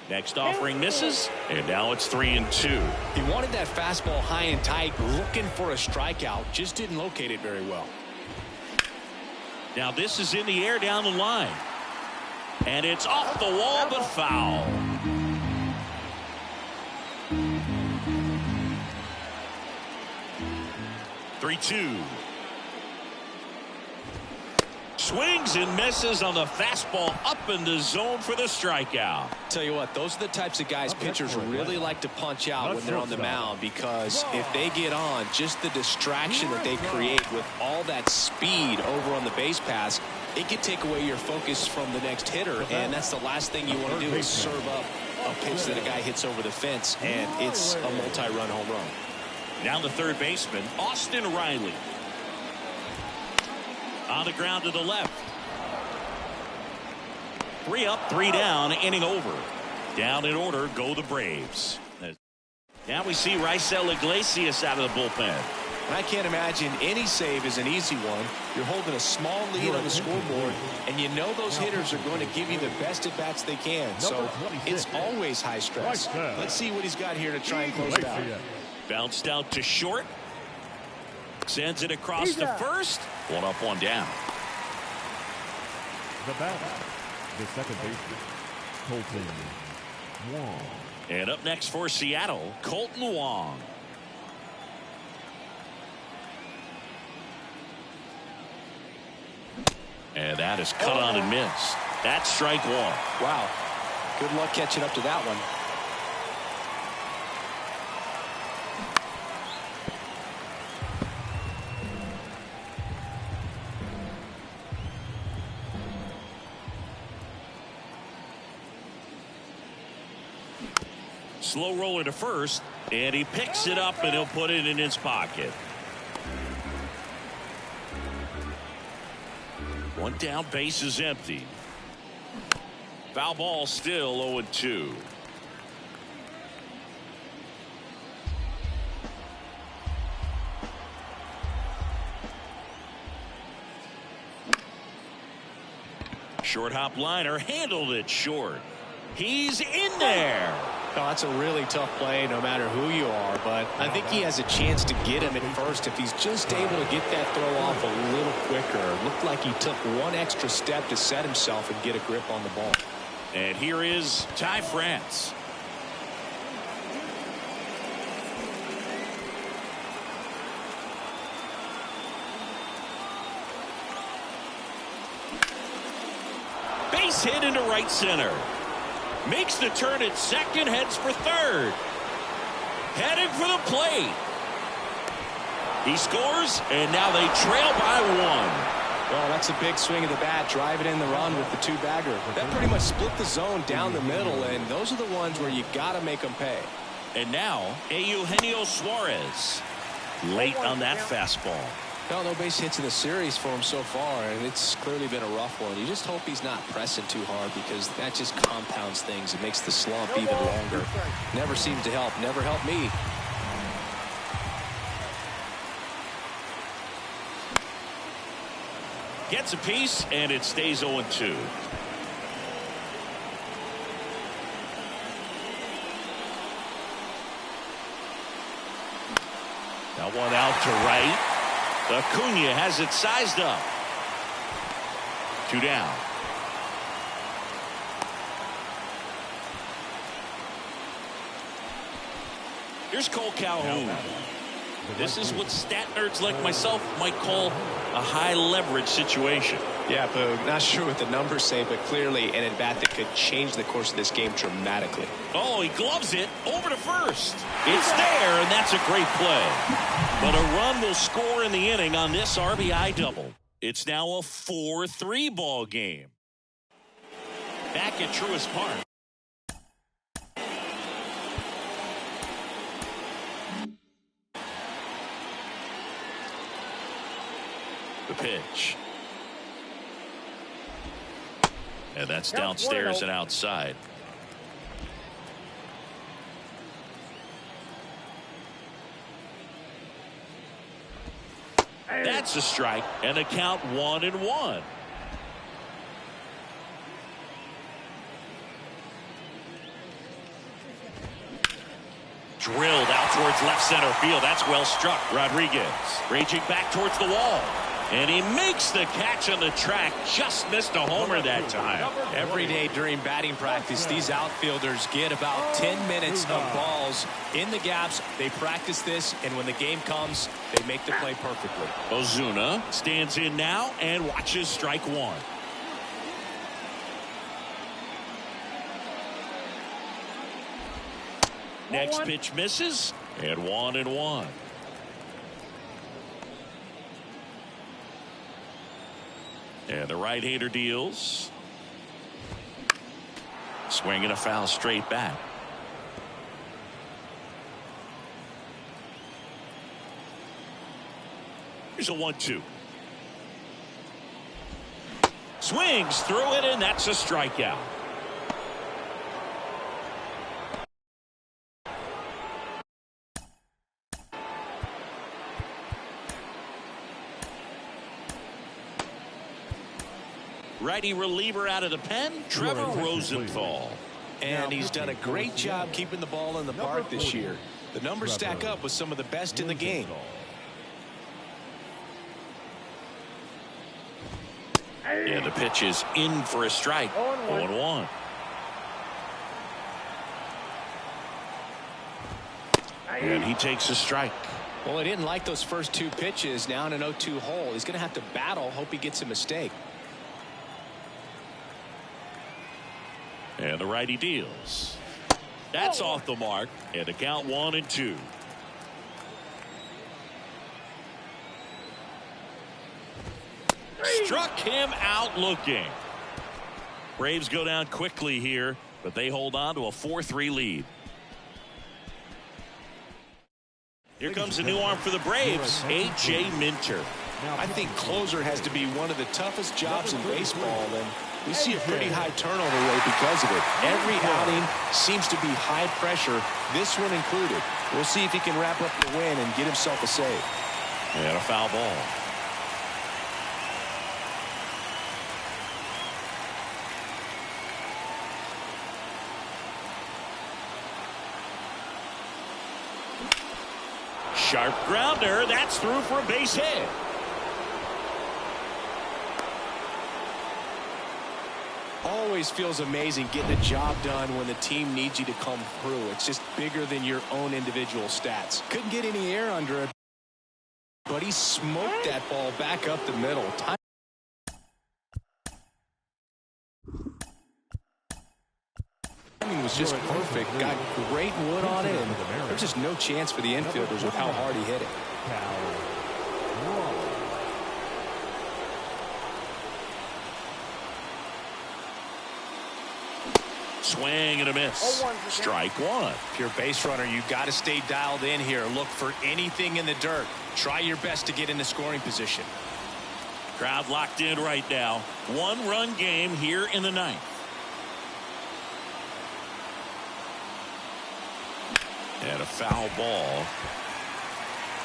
Next offering misses, and now it's 3-2. He wanted that fastball high and tight, looking for a strikeout, just didn't locate it very well. Now this is in the air down the line, and it's off the wall but foul. Three-two. Swings and misses on the fastball up in the zone for the strikeout. Tell you what, those are the types of guys pitchers really like to punch out when they're on the mound, because if they get on, just the distraction that they create with all that speed over on the base pass, it can take away your focus from the next hitter, and that's the last thing you want to do is serve up a pitch that a guy hits over the fence, and it's a multi-run home run. Now the third baseman, Austin Riley. On the ground to the left. 3 up, 3 down, inning over. Down in order go the Braves. Now we see Raisel Iglesias out of the bullpen. I can't imagine any save is an easy one. You're holding a small lead on the scoreboard, and you know those hitters are going to give you the best at bats they can. So it's always high stress. Let's see what he's got here to try and close it out. Bounced out to short. Sends it across to first. 1 up, 1 down. The batter, the second baseman, Colton Wong. And up next for Seattle, Colton Wong. And that is cut on and missed. That's strike 1. Wow. Good luck catching up to that one. Slow roller to first, and he picks it up and he'll put it in his pocket. 1 down, base is empty. Foul ball, still 0-2. Short hop liner, handled it short. He's in there. Oh, that's a really tough play no matter who you are, but I think he has a chance to get him at first if he's just able to get that throw off a little quicker. It looked like he took 1 extra step to set himself and get a grip on the ball. And here is Ty France. Base hit into right center. Makes the turn at second, heads for third. Heading for the plate. He scores, and now they trail by 1. Well, that's a big swing of the bat, driving in the run with the 2-bagger. That pretty much split the zone down the middle, and those are the ones where you got to make them pay. And now, Eugenio Suarez. Late on that fastball. Well, no base hits in the series for him so far, and it's clearly been a rough one. You just hope he's not pressing too hard, because that just compounds things. It makes the slump even longer. Never seems to help. Never helped me. Gets a piece, and it stays 0-2. Now 1 out to right. Acuna has it sized up. 2 down. Here's Cole Calhoun. This is what stat nerds like myself might call a high leverage situation. Yeah, Boog. Not sure what the numbers say, but clearly an at-bat that could change the course of this game dramatically. Oh, he gloves it over to first. It's there, and that's a great play. But a run will score in the inning on this RBI double. It's now a 4-3 ball game. Back at Truist Park. The pitch. And that's downstairs and outside. That's a strike, and the count 1-1. Drilled out towards left center field. That's well struck. Rodriguez raging back towards the wall. And he makes the catch on the track. Just missed a homer that time. Every day during batting practice, these outfielders get about 10 minutes of balls in the gaps. They practice this, and when the game comes, they make the play perfectly. Ozuna stands in now and watches strike one. Next pitch misses, and 1-1. And the right-hander deals. Swing and a foul straight back. Here's a 1-2. Swings through it, and that's a strikeout. Righty reliever out of the pen, Trevor Rosenthal. And he's done a great job keeping the ball in the park this year. The numbers stack up with some of the best in the game. And the pitch is in for a strike. 0-1. And he takes a strike. Well, he didn't like those first two pitches. Now in an 0-2 hole. He's going to have to battle. Hope he gets a mistake. And the righty deals. That's off the mark. And the count 1-2. Struck him out looking. Braves go down quickly here, but they hold on to a 4-3 lead. Here comes a new arm for the Braves, A.J. Minter. I think closer has to be one of the toughest jobs in baseball, and we see a pretty high turnover rate because of it. Every outing seems to be high pressure, this one included. We'll see if he can wrap up the win and get himself a save. And a foul ball. Sharp grounder. That's through for a base hit. Always feels amazing getting the job done when the team needs you to come through. It's just bigger than your own individual stats. Couldn't get any air under it, but he smoked that ball back up the middle. Timing was just perfect. Got great wood on it, and there's just no chance for the infielders with how hard he hit it. Swing and a miss. Strike one. If you're a base runner, you've got to stay dialed in here. Look for anything in the dirt. Try your best to get in the scoring position. Crowd locked in right now. One-run game here in the ninth. And a foul ball.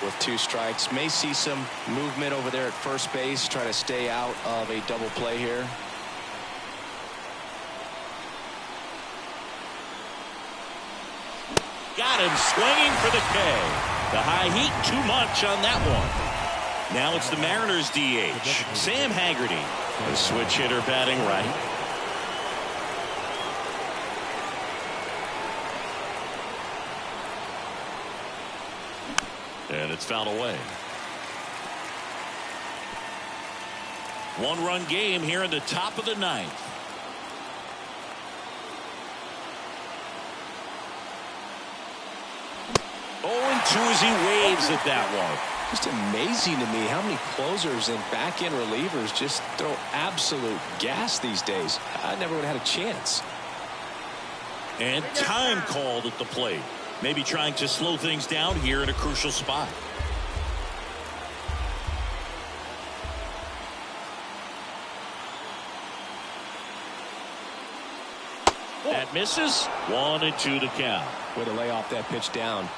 With two strikes, may see some movement over there at first base. Try to stay out of a double play here. Got him swinging for the K. The high heat, too much on that one. Now it's the Mariners DH, Sam Haggerty. The switch hitter batting right. And it's fouled away. One-run game here in the top of the ninth. As he waves at that one. Just amazing to me how many closers and back-end relievers just throw absolute gas these days. I never would have had a chance. And time called at the plate. Maybe trying to slow things down here in a crucial spot. That misses. 1-2 to count. Way to lay off that pitch down.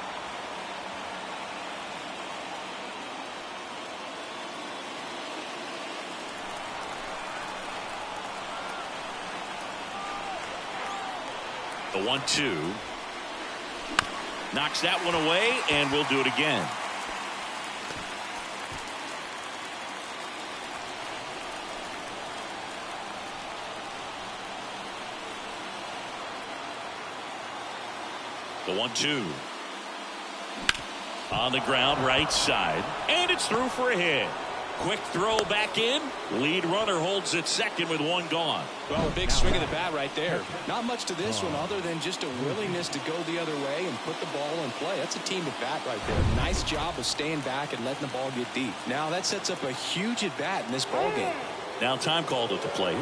The 1-2. Knocks that one away, and we'll do it again. The 1-2. On the ground, right side. And it's through for a hit. Quick throw back in. Lead runner holds at second with one gone. Well, a big swing of the bat right there. Not much to this one other than just a willingness to go the other way and put the ball in play. That's a team at bat right there. Nice job of staying back and letting the ball get deep. Now that sets up a huge at bat in this ball game. Now time called at the plate.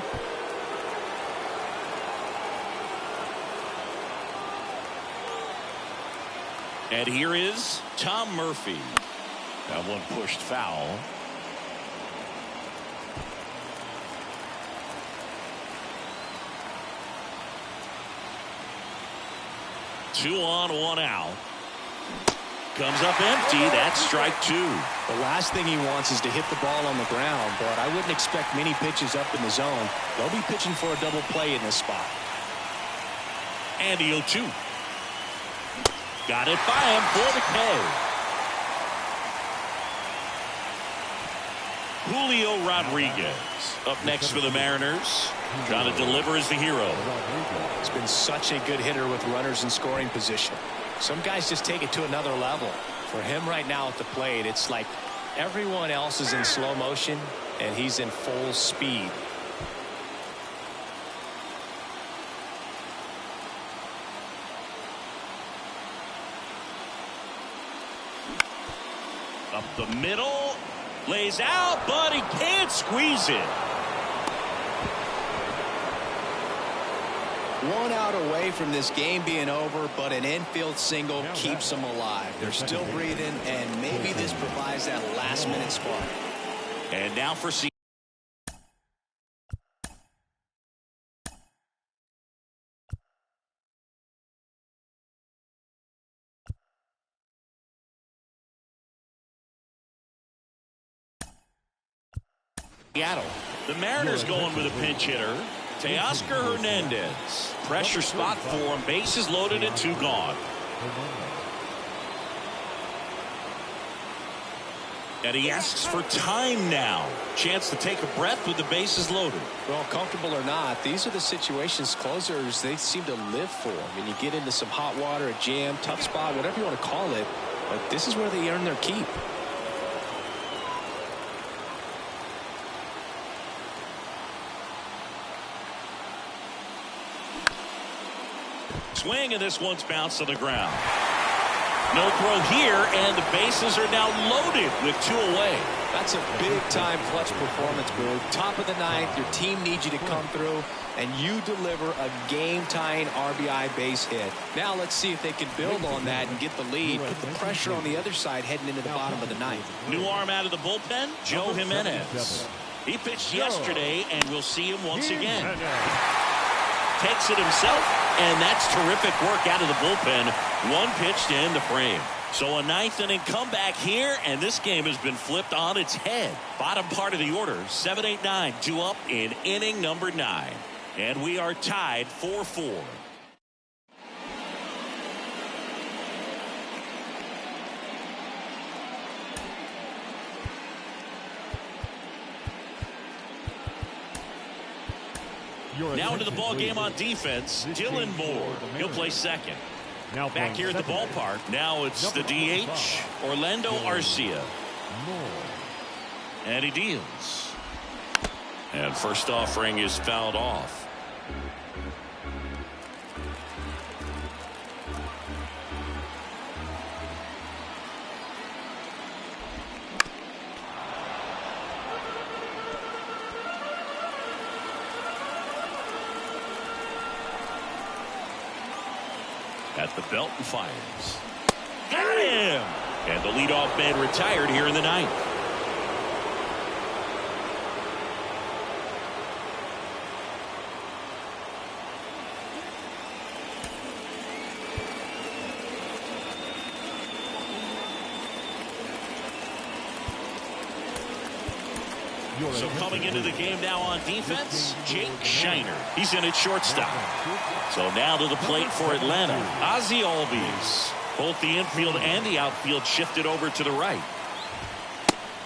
And here is Tom Murphy. That one pushed foul. Two on, one out. Comes up empty. That's strike two. The last thing he wants is to hit the ball on the ground, but I wouldn't expect many pitches up in the zone. They'll be pitching for a double play in this spot. And the 0-2. Got it by him for the K. Julio Rodriguez up next for the Mariners. Trying to deliver as the hero. He's been such a good hitter with runners in scoring position. Some guys just take it to another level. For him right now at the plate, it's like everyone else is in slow motion and he's in full speed. Up the middle. Lays out, but he can't squeeze it. One out away from this game being over, but an infield single keeps them alive. They're still breathing, and maybe this provides that last-minute spark. And now for Seattle. The Mariners going with a pinch hitter. Teoscar Hernandez. Pressure spot for him. Bases loaded and two gone. And he asks for time now. Chance to take a breath with the bases loaded. Well, comfortable or not, these are the situations closers they seem to live for. I mean, you get into some hot water, a jam, tough spot, whatever you want to call it. But this is where they earn their keep. Swing, and this one's bounced to the ground. No throw here, and the bases are now loaded with two away. That's a big-time clutch performance, Boog. Top of the ninth, your team needs you to come through, and you deliver a game-tying RBI base hit. Now let's see if they can build on that and get the lead, put the pressure on the other side heading into the bottom of the ninth. New arm out of the bullpen, Joe Jimenez. He pitched yesterday, and we'll see him once again. Takes it himself, and that's terrific work out of the bullpen. One pitch to end the frame. So a ninth inning comeback here, and this game has been flipped on its head. Bottom part of the order, 7-8-9, 2 up in inning number 9. And we are tied 4-4. Now into the ball game on defense, Dylan Moore. He'll play second. Now back here at the ballpark. Now it's the DH, Orlando Arcia. And he deals. And first offering is fouled off. At the belt and fires. Got him! And the leadoff man retired here in the ninth. So coming into the game now on defense, Jake Shiner. He's in at shortstop. So now to the plate for Atlanta, Ozzie Albies. Both the infield and the outfield shifted over to the right.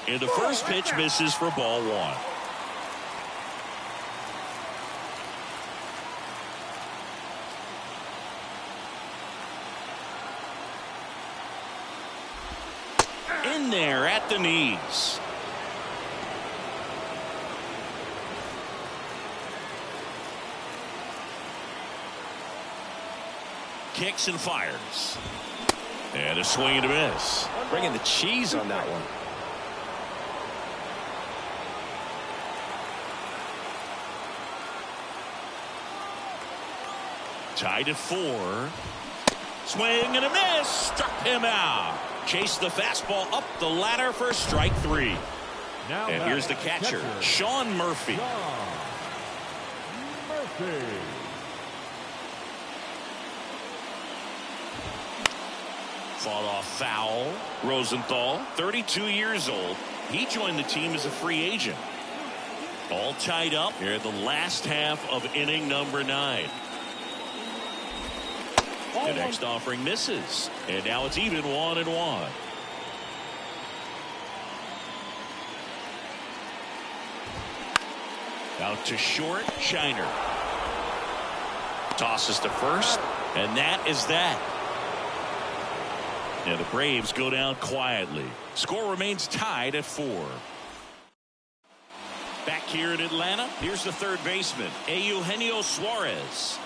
And the first pitch misses for ball one. In there at the knees. Kicks and fires. And a swing and a miss. Bringing the cheese on that one. Tied at 4. Swing and a miss. Struck him out. Chased the fastball up the ladder for strike 3. Now and here's the catcher, Sean Murphy. Fought off foul. Rosenthal, 32 years old. He joined the team as a free agent. All tied up here in the last half of inning number 9. The next offering misses. And now it's even 1-1. Out to short, Shiner. Tosses to first, and that is that. And the Braves go down quietly. Score remains tied at 4. Back here in Atlanta, here's the third baseman, Eugenio Suarez.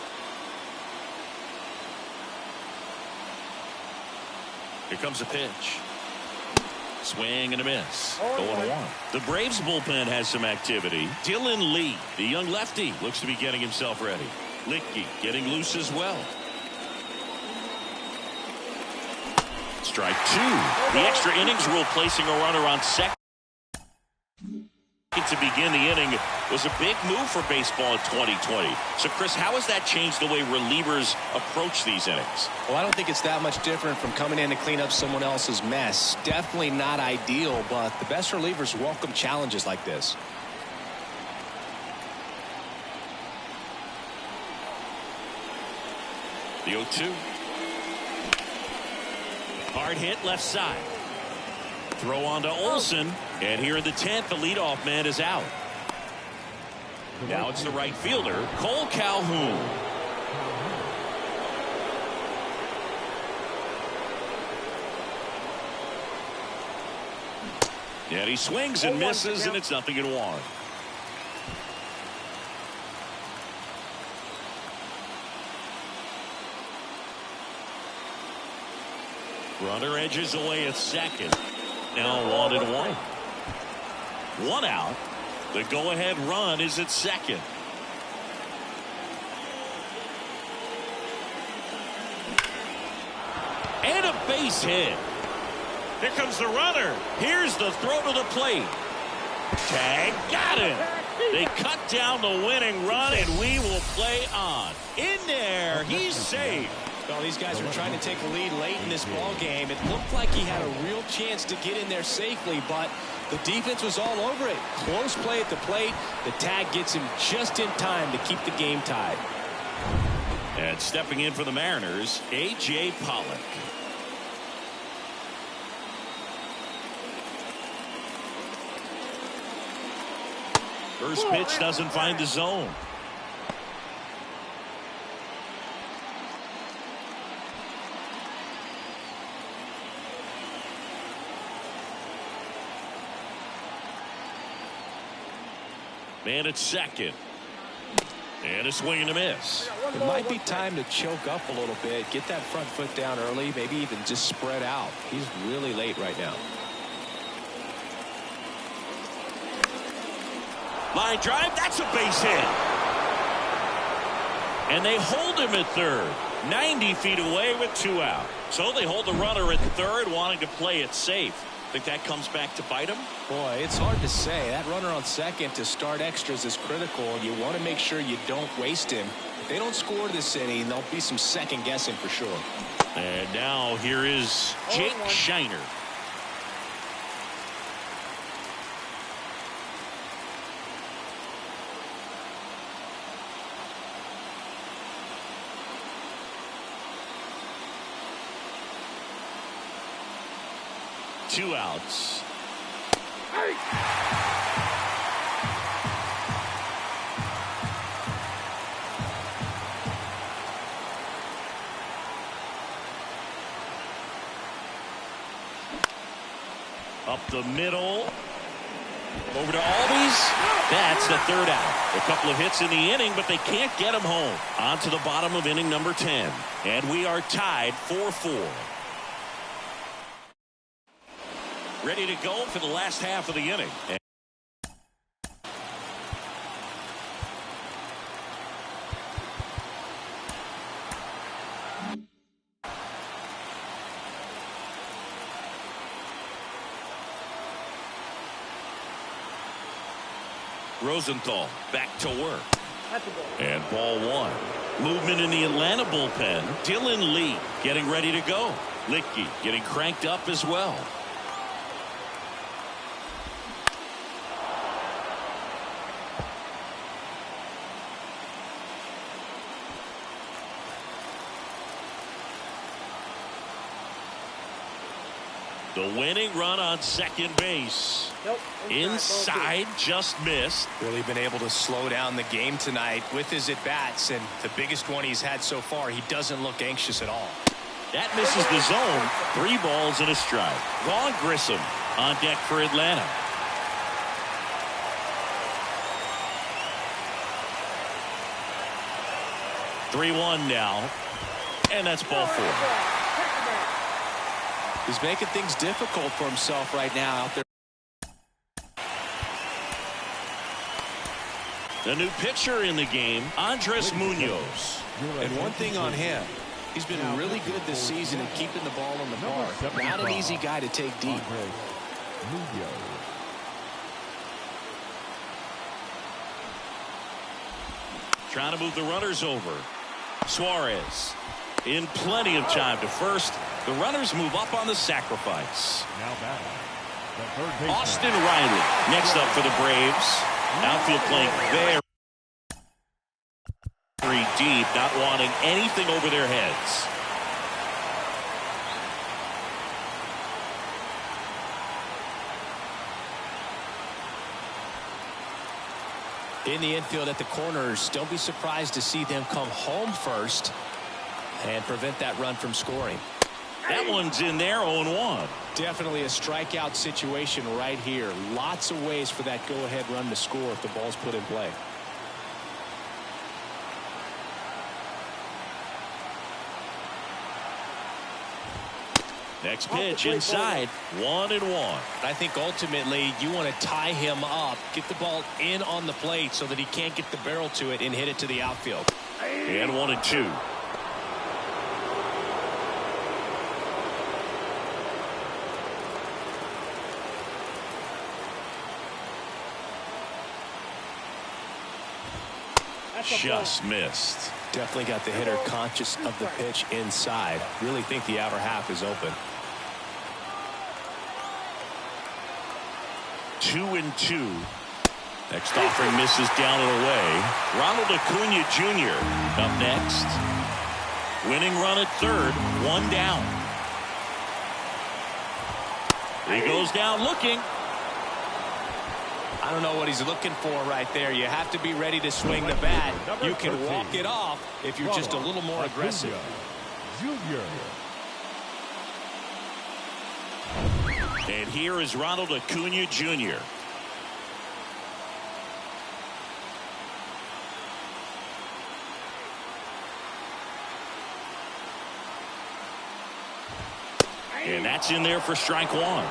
Here comes a pitch. Swing and a miss. 0-1. The Braves bullpen has some activity. Dylan Lee, the young lefty, looks to be getting himself ready. Licky getting loose as well. Strike 2. The extra innings rule placing a runner on second to begin the inning was a big move for baseball in 2020. So, Chris, how has that changed the way relievers approach these innings? Well, I don't think it's that much different from coming in to clean up someone else's mess. Definitely not ideal, but the best relievers welcome challenges like this. The 0-2. Hard hit left side. Throw on to Olsen. And here in the 10th, the leadoff man is out. Now it's the right fielder, Cole Calhoun. And he swings and misses, and it's 0-1. Runner edges away at second. Now 1-1. 1 out. The go-ahead run is at second. And a base hit. Here comes the runner. Here's the throw to the plate. Tag, got him. They cut down the winning run, and we will play on. In there, he's safe. Well, these guys were trying to take a lead late in this ball game. It looked like he had a real chance to get in there safely, but the defense was all over it. Close play at the plate. The tag gets him just in time to keep the game tied. And stepping in for the Mariners, A.J. Pollock. First pitch doesn't find the zone. Man at second. And a swing and a miss. It might be time to choke up a little bit. Get that front foot down early. Maybe even just spread out. He's really late right now. Line drive. That's a base hit. And they hold him at third. 90 feet away with 2 out. So they hold the runner at third, wanting to play it safe. Think that comes back to bite him? Boy, it's hard to say. That runner on second to start extras is critical. You want to make sure you don't waste him. If they don't score this inning, there'll be some second guessing for sure. And now here is Jake Shiner. 2 outs. Up the middle. Over to Albies. That's the 3rd out. A couple of hits in the inning, but they can't get him home. On to the bottom of inning number 10. And we are tied 4-4. Ready to go for the last half of the inning. Rosenthal back to work. And ball 1. Movement in the Atlanta bullpen. Dylan Lee getting ready to go. Licky getting cranked up as well. The winning run on second base. Inside, just missed. Really been able to slow down the game tonight with his at-bats, and the biggest one he's had so far. He doesn't look anxious at all. That misses the zone. 3 balls and a strike. Vaughn Grissom on deck for Atlanta. (3-1) now, and that's ball 4. He's making things difficult for himself right now out there. The new pitcher in the game, Andres Munoz. And one thing on him, he's been really good this season at keeping the ball in the park. Not an easy guy to take deep. Trying to move the runners over. Suarez in plenty of time to first. The runners move up on the sacrifice. Austin Riley next up for the Braves. Outfield playing very deep, not wanting anything over their heads. In the infield at the corners, don't be surprised to see them come home first and prevent that run from scoring. That one's in there, 0-1. Definitely a strikeout situation right here. Lots of ways for that go-ahead run to score if the ball's put in play. Next pitch inside, 1-1. I think ultimately you want to tie him up, get the ball in on the plate so that he can't get the barrel to it and hit it to the outfield. And 1-2. Just missed. Definitely got the hitter conscious of the pitch inside. Really think the outer half is open. 2-2. Next offering misses down and away. Ronald Acuna Jr. up next. Winning run at third, 1 down. He goes down looking. I don't know what he's looking for right there. You have to be ready to swing the bat. You can walk it off if you're just a little more aggressive. And here is Ronald Acuna Jr. And that's in there for strike 1.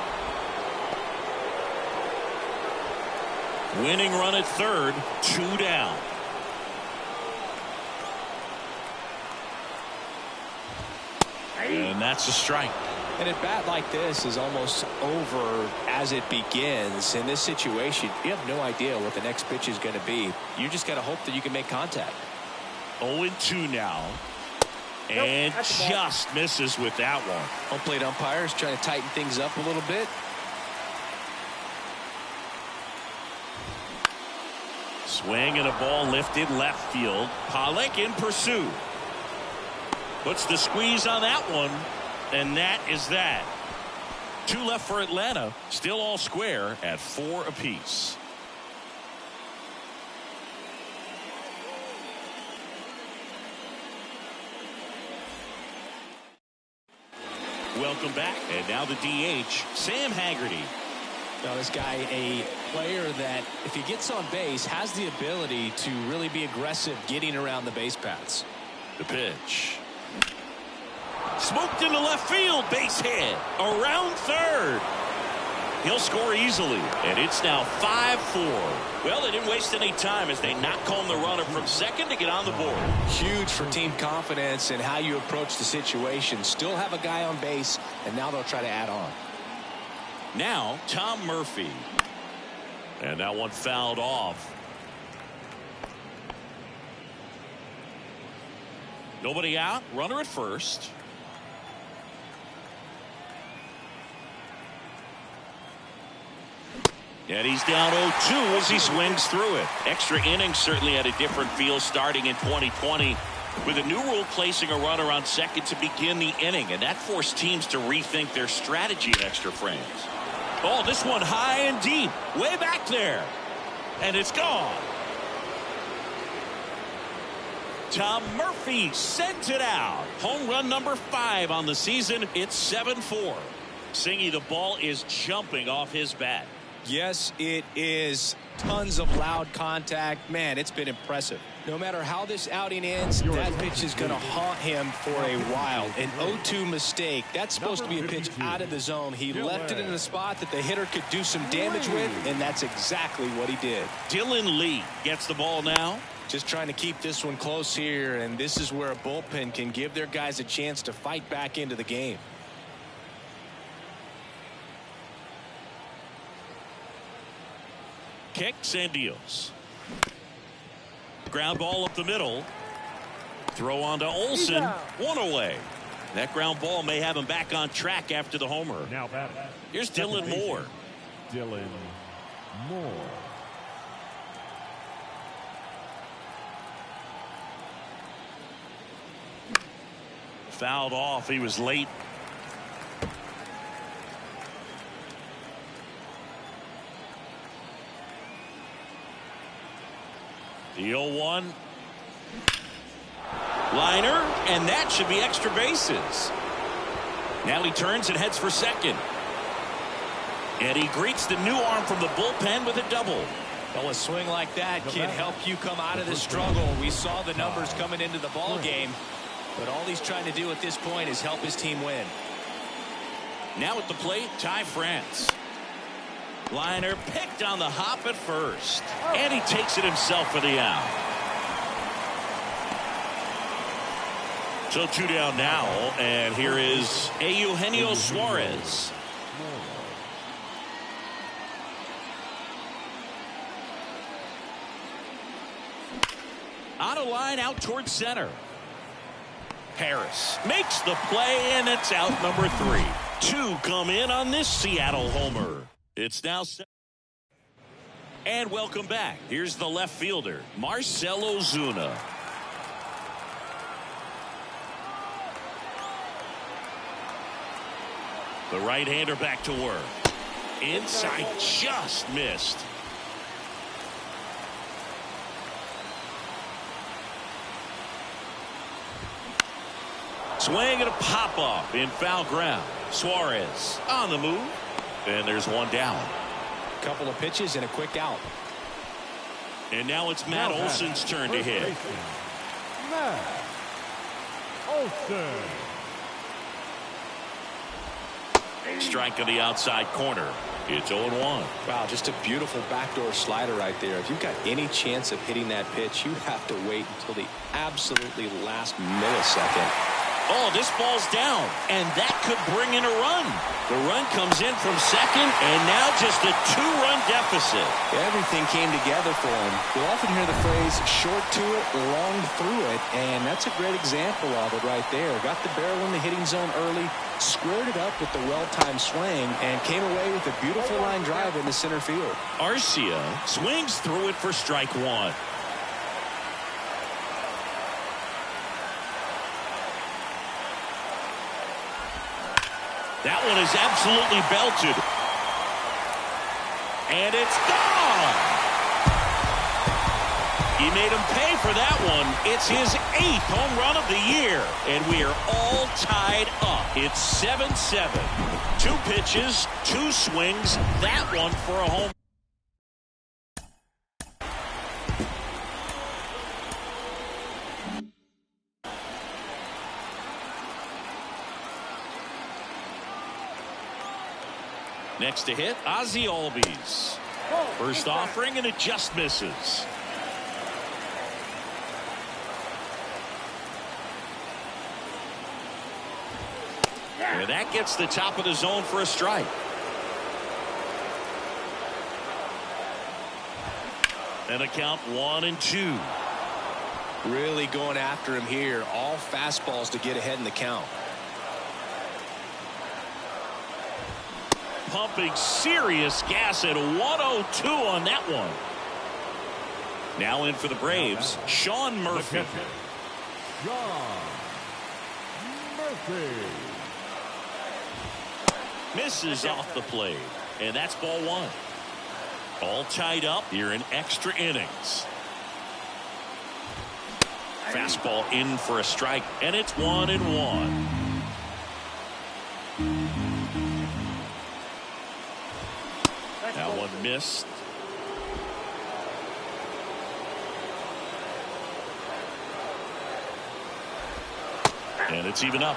Winning run at third, 2 down. And that's a strike. And a bat like this is almost over as it begins. In this situation, you have no idea what the next pitch is going to be. You just got to hope that you can make contact. 0-2 now. And just misses with that one. Home plate umpires trying to tighten things up a little bit. Swing and a ball lifted left field. Pollock in pursuit. Puts the squeeze on that one. And that is that. Two left for Atlanta. Still all square at 4 apiece. Welcome back. And now the DH, Sam Haggerty. Now this guy, a player that if he gets on base has the ability to really be aggressive getting around the base paths. The pitch. Smoked into left field. Base hit. Around third. He'll score easily. And it's now 5-4. Well, they didn't waste any time as they knock home the runner from second to get on the board. Huge for team confidence and how you approach the situation. Still have a guy on base, and now they'll try to add on. Now, Tom Murphy. And that one fouled off. Nobody out. Runner at first. And he's down 0-2 as he swings through it. Extra innings certainly had a different feel starting in 2020 with a new rule placing a runner on second to begin the inning, and that forced teams to rethink their strategy in extra frames. Oh, this one high and deep, way back there, and it's gone. Tom Murphy sent it out. Home run number 5 on the season. It's 7-4. Singy, the ball is jumping off his bat. Yes, it is. Tons of loud contact. Man, it's been impressive. No matter how this outing ends, that pitch is going to haunt him for a while. An 0-2 mistake. That's supposed to be a pitch out of the zone. He left it in a spot that the hitter could do some damage with, and that's exactly what he did. Dylan Lee gets the ball now. Just trying to keep this one close here, and this is where a bullpen can give their guys a chance to fight back into the game. Kicks and deals. Ground ball up the middle. Throw on to Olsen. One away. That ground ball may have him back on track after the homer. Now batting. Here's Dylan Moore. Dylan Moore. Fouled off. He was late. The 0-1. Liner, and that should be extra bases. Now he turns and heads for second. And he greets the new arm from the bullpen with a double. Well, a swing like that can help you come out of the struggle. We saw the numbers coming into the ball game, but all he's trying to do at this point is help his team win. Now at the plate, Ty France. Liner picked on the hop at first, and he takes it himself for the out. So 2 down now, and here is Eugenio Suarez. On a line out towards center. Harris makes the play, and it's out number 3. 2 come in on this Seattle homer. It's now set. And welcome back. Here's the left fielder, Marcell Ozuna. The right-hander back to work. Inside, just missed. Swing and a pop-off in foul ground. Suarez on the move. And there's one down. Couple of pitches and a quick out. And now it's Matt Olson's turn to hit. Matt Olson. Strike on the outside corner. It's 0-1. Wow, just a beautiful backdoor slider right there. If you've got any chance of hitting that pitch, you have to wait until the absolutely last millisecond. Oh, this ball's down, and that could bring in a run. The run comes in from second, and now just a 2-run deficit. Everything came together for him. You'll often hear the phrase, short to it, long through it, and that's a great example of it right there. Got the barrel in the hitting zone early, squared it up with the well-timed swing, and came away with a beautiful line drive in the center field. Arcia swings through it for strike 1. That one is absolutely belted. And it's gone. He made him pay for that one. It's his 8th home run of the year. And we are all tied up. It's 7-7. 2 pitches, 2 swings. That one for a home. Next to hit, Ozzie Albies. First offering, and it just misses. And that gets the top of the zone for a strike. And a count 1-2. Really going after him here. All fastballs to get ahead in the count. Pumping serious gas at 102 on that one. Now in for the Braves, Sean Murphy. Sean Murphy. Misses off the plate. And that's ball 1. All tied up here in extra innings. Fastball in for a strike. And it's 1-1. That one missed. And it's even up.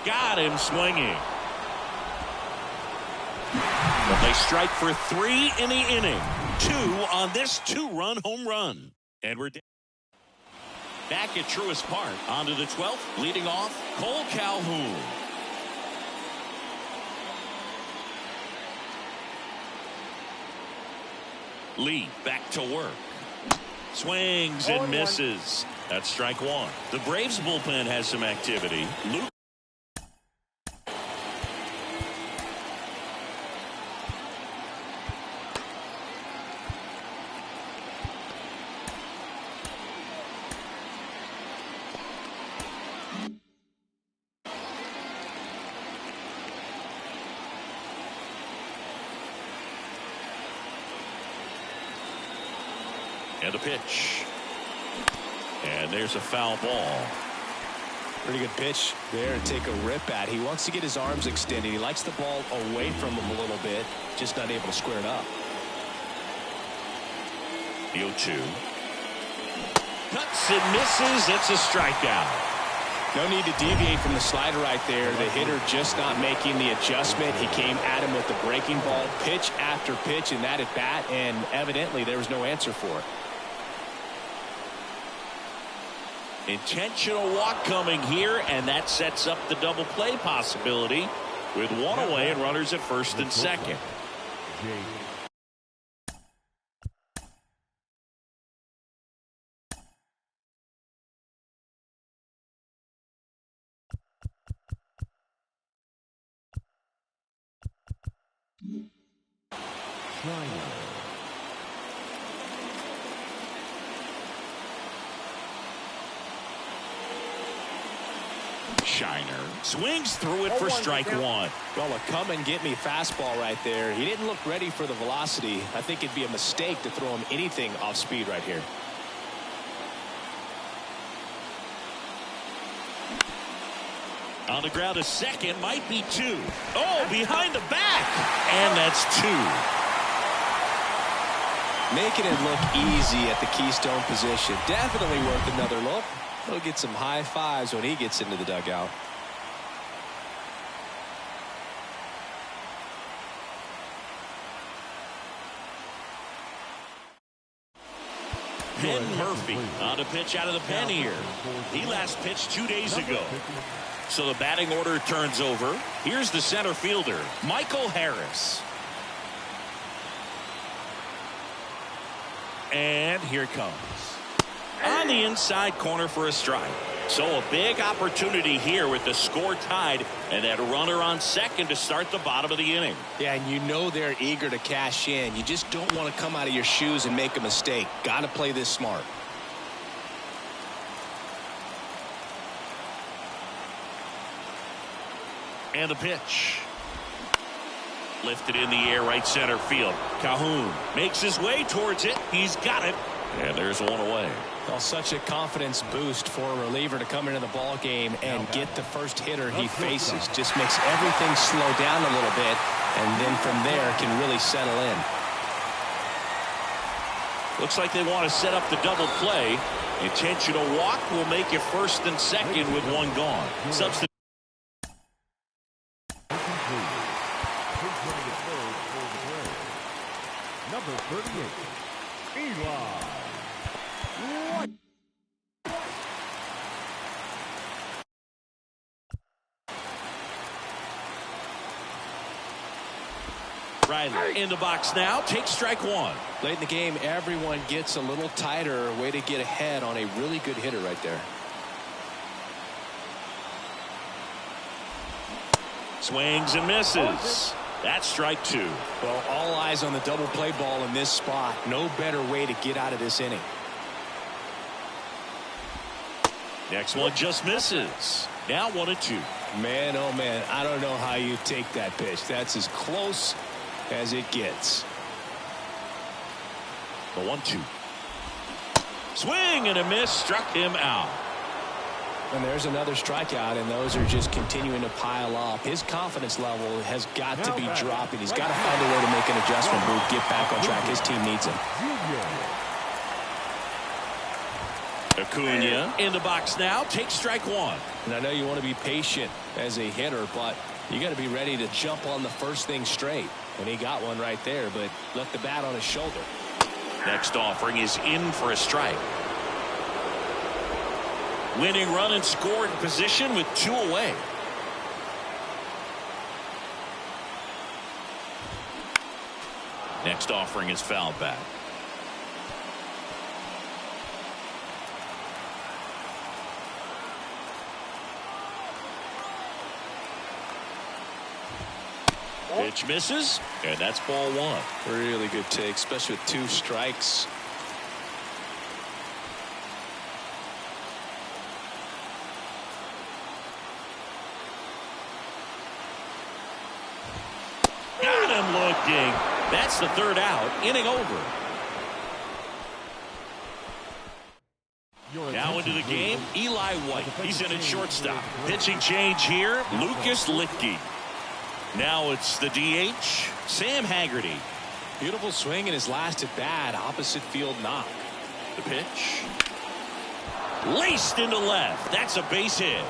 Got him swinging. But they strike for 3 in the inning. 2 on this 2-run home run. And we're back at Truist Park. On to the 12th. Leading off, Cole Calhoun. Lee back to work. Swings and misses. That's strike 1. The Braves bullpen has some activity. Luke. And a pitch. And there's a foul ball. Pretty good pitch there to take a rip at. He wants to get his arms extended. He likes the ball away from him a little bit. Just not able to square it up. 0-2. Cuts and misses. It's a strikeout. No need to deviate from the slider right there. The hitter just not making the adjustment. He came at him with the breaking ball, pitch after pitch in that at bat, and evidently there was no answer for it. Intentional walk coming here, and that sets up the double play possibility with 1 away and runners at first and second. Shiner swings through it for strike 1. Well, a come and get me fastball right there. He didn't look ready for the velocity. I think it'd be a mistake to throw him anything off speed right here. On the ground, a second, might be 2. Oh, behind the back, and that's 2. Making it look easy at the keystone position. Definitely worth another look. He'll get some high fives when he gets into the dugout. Penn Murphy on a pitch out of the pen here. He last pitched 2 days ago. So the batting order turns over. Here's the center fielder, Michael Harris. And here it comes. On the inside corner for a strike. So a big opportunity here with the score tied and that runner on second to start the bottom of the inning. Yeah, and you know they're eager to cash in. You just don't want to come out of your shoes and make a mistake. Got to play this smart. And the pitch. Lifted in the air, right center field. Calhoun makes his way towards it. He's got it. And there's one away. Well, such a confidence boost for a reliever to come into the ball game and get the first hitter he faces. Just makes everything slow down a little bit, and then from there can really settle in. Looks like they want to set up the double play. Intentional walk will make you first and second with one gone. Substitute. Number 38, Eli. Riley in the box now. Takes strike one. Late in the game, everyone gets a little tighter. Way to get ahead on a really good hitter right there. Swings and misses. That's strike two. Well, all eyes on the double play ball in this spot. No better way to get out of this inning. Next one just misses. Now 1-2. Man, oh man, I don't know how you take that pitch. That's as close as it gets. The 1-2. Swing and a miss, struck him out. And there's another strikeout, and those are just continuing to pile up. His confidence level has got to be dropping. He's got to find a way to make an adjustment move, get back on track. His team needs him. Acuna in the box now. Takes strike one. And I know you want to be patient as a hitter, but you got to be ready to jump on the first thing straight. And he got one right there, but left the bat on his shoulder. Next offering is in for a strike. Winning run and scoring position with two away. Next offering is fouled back. Pitch misses, and that's ball one. Really good take, especially with two strikes. Got him looking. That's the third out. Inning over. Now into the game, Eli White. He's in at shortstop. Pitching change here, Lucas Littke. Now it's the DH, Sam Haggerty. Beautiful swing in his last at bat, opposite field knock. The pitch. Laced into left. That's a base hit.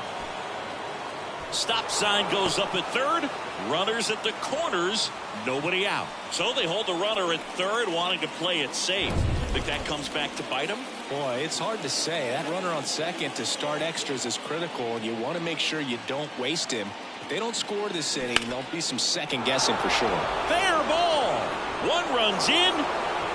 Stop sign goes up at third. Runners at the corners. Nobody out. So they hold the runner at third, wanting to play it safe. Think that comes back to bite him? Boy, it's hard to say. That runner on second to start extras is critical, and you want to make sure you don't waste him. If they don't score this inning, there'll be some second guessing for sure. Fair ball. One runs in,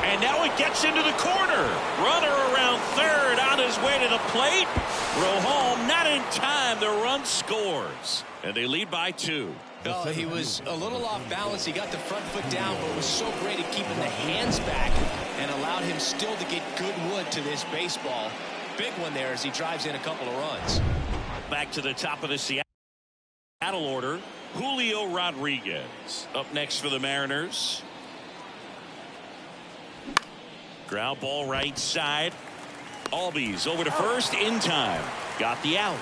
and now it gets into the corner. Runner around third on his way to the plate. Throw home, not in time. The run scores, and they lead by 2. Well, he was a little off balance. He got the front foot down, but was so great at keeping the hands back and allowed him still to get good wood to this baseball. Big one there as he drives in a couple of runs. Back to the top of the Seattle order, Julio Rodriguez up next for the Mariners. Ground ball right side. Albies over to first in time. Got the out.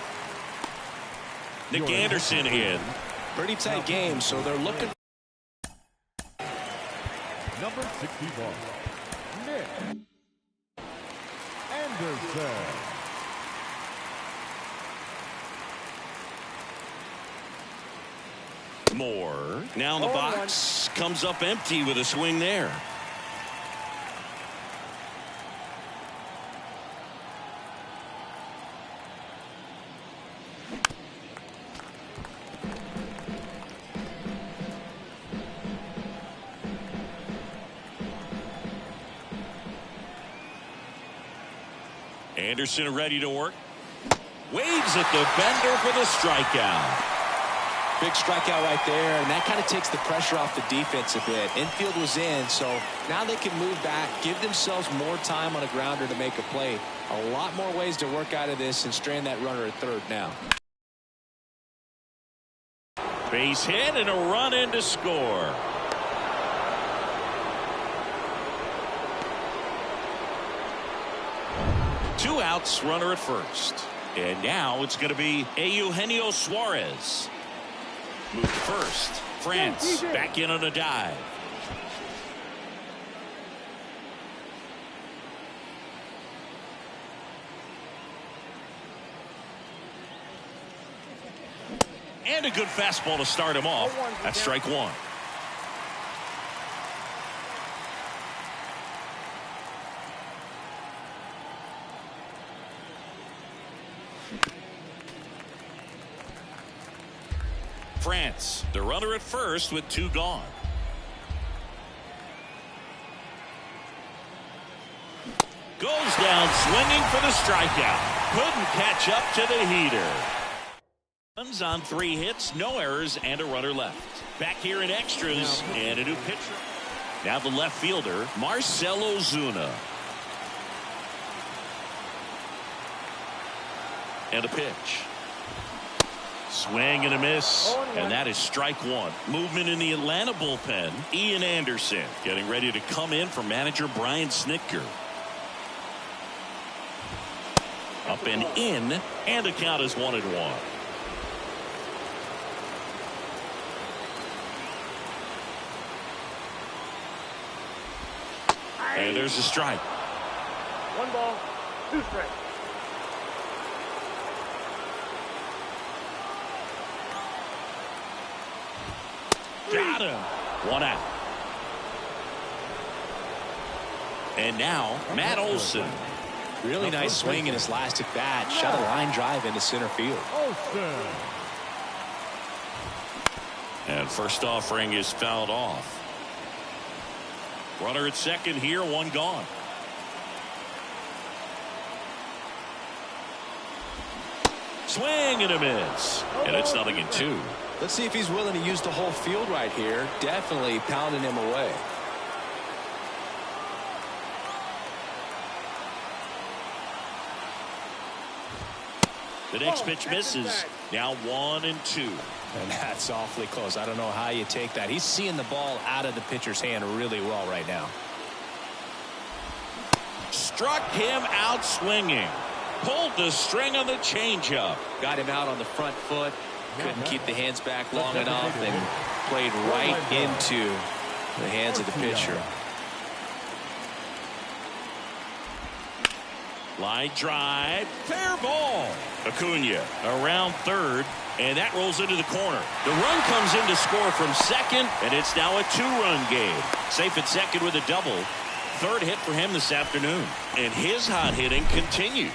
Nick Anderson in. Pretty tight game, so they're looking. Number 61, Nick Anderson. Moore now in the box. Comes up empty with a swing there. Anderson ready to work. Waves at the bender for the strikeout. Big strikeout right there, and that kind of takes the pressure off the defense a bit. Infield was in, so now they can move back, give themselves more time on a grounder to make a play. A lot more ways to work out of this and strand that runner at third now. Base hit and a run in to score. Two outs, runner at first. And now it's going to be Eugenio Suarez. Move to first. France back in on a dive. And a good fastball to start him off. That's strike one. France, the runner at first with two gone. Goes down swinging for the strikeout. Couldn't catch up to the heater. Runs on 3 hits, no errors, and a runner left. Back here in extras, and a new pitcher. Now the left fielder, Marcell Ozuna. And a pitch. Swing and a miss, and that is strike one. Movement in the Atlanta bullpen. Ian Anderson getting ready to come in for manager Brian Snitker. Up and in, and the count is 1-1. And there's a strike. 1 ball, 2 strikes. Got him. 1 out. And now Matt Olson. Really nice swing in his last at bat. Shot a line drive into center field. And first offering is fouled off. Runner at second here, 1 gone. Swing and a miss. And it's 0-2. Let's see if he's willing to use the whole field right here. Definitely pounding him away. The next pitch misses. Now 1-2. And that's awfully close. I don't know how you take that. He's seeing the ball out of the pitcher's hand really well right now. Struck him out swinging. Pulled the string on the changeup. Got him out on the front foot. Couldn't keep the hands back long enough and played right into the hands of the pitcher. Line drive. Fair ball. Acuna around third. And that rolls into the corner. The run comes in to score from second. And it's now a 2-run game. Safe at second with a double. Third hit for him this afternoon. And his hot hitting continues.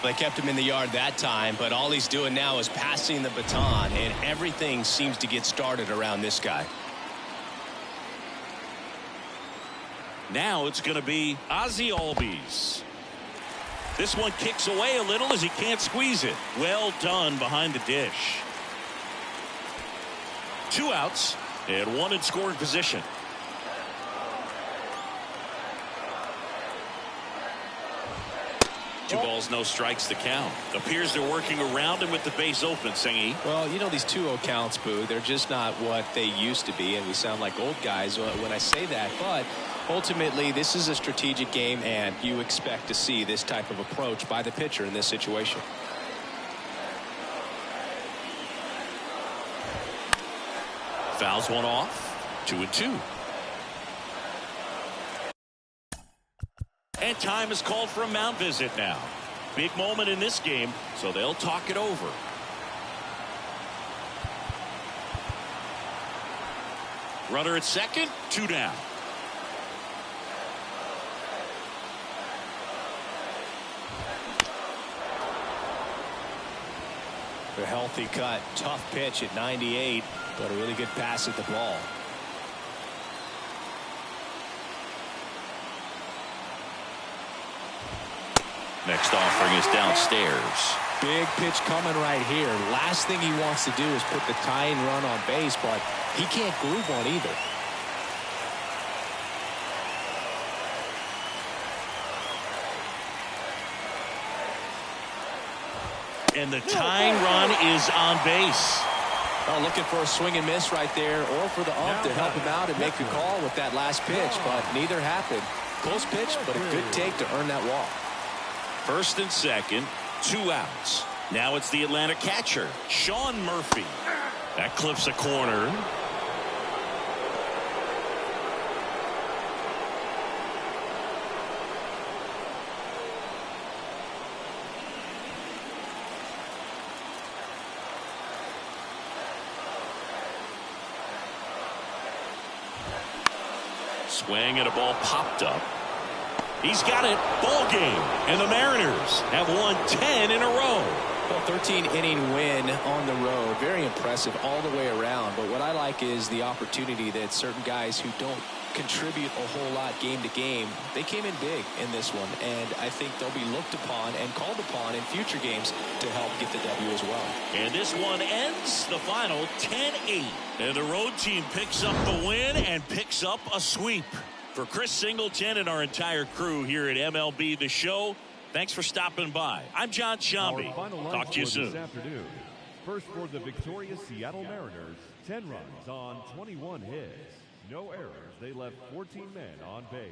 They kept him in the yard that time, but all he's doing now is passing the baton, and everything seems to get started around this guy. Now it's going to be Ozzie Albies. This one kicks away a little as he can't squeeze it. Well done behind the dish. 2 outs and 1 in scoring position. Two balls, no strikes to count. Appears they're working around him with the base open, Singy. Well, you know, these 2-0 counts, Boo, they're just not what they used to be, and we sound like old guys when I say that. But ultimately, this is a strategic game, and you expect to see this type of approach by the pitcher in this situation. Fouls one off. 2-2. And time is called for a mound visit now. Big moment in this game, so they'll talk it over. Runner at second, 2 down. A healthy cut, tough pitch at 98, but a really good pass at the ball. Next offering is downstairs. Big pitch coming right here. Last thing he wants to do is put the tying run on base, but he can't groove one either. And the tying run is on base. Oh, looking for a swing and miss right there, or for the ump to help him out and make a call with that last pitch, but neither happened. Close pitch, but a good take to earn that walk. First and second, 2 outs. Now it's the Atlanta catcher, Sean Murphy. That clips a corner. Swing and a ball popped up. He's got it. Ball game. And the Mariners have won 10 in a row. Well, 13-inning win on the road. Very impressive all the way around. But what I like is the opportunity that certain guys who don't contribute a whole lot game to game, they came in big in this one. And I think they'll be looked upon and called upon in future games to help get the W as well. And this one ends the final 10-8. And the road team picks up the win and picks up a sweep. For Chris Singleton and our entire crew here at MLB The Show, thanks for stopping by. I'm John Shambi. Talk to you soon. This afternoon. First for the victorious Seattle Mariners, 10 runs on 21 hits. No errors. They left 14 men on base.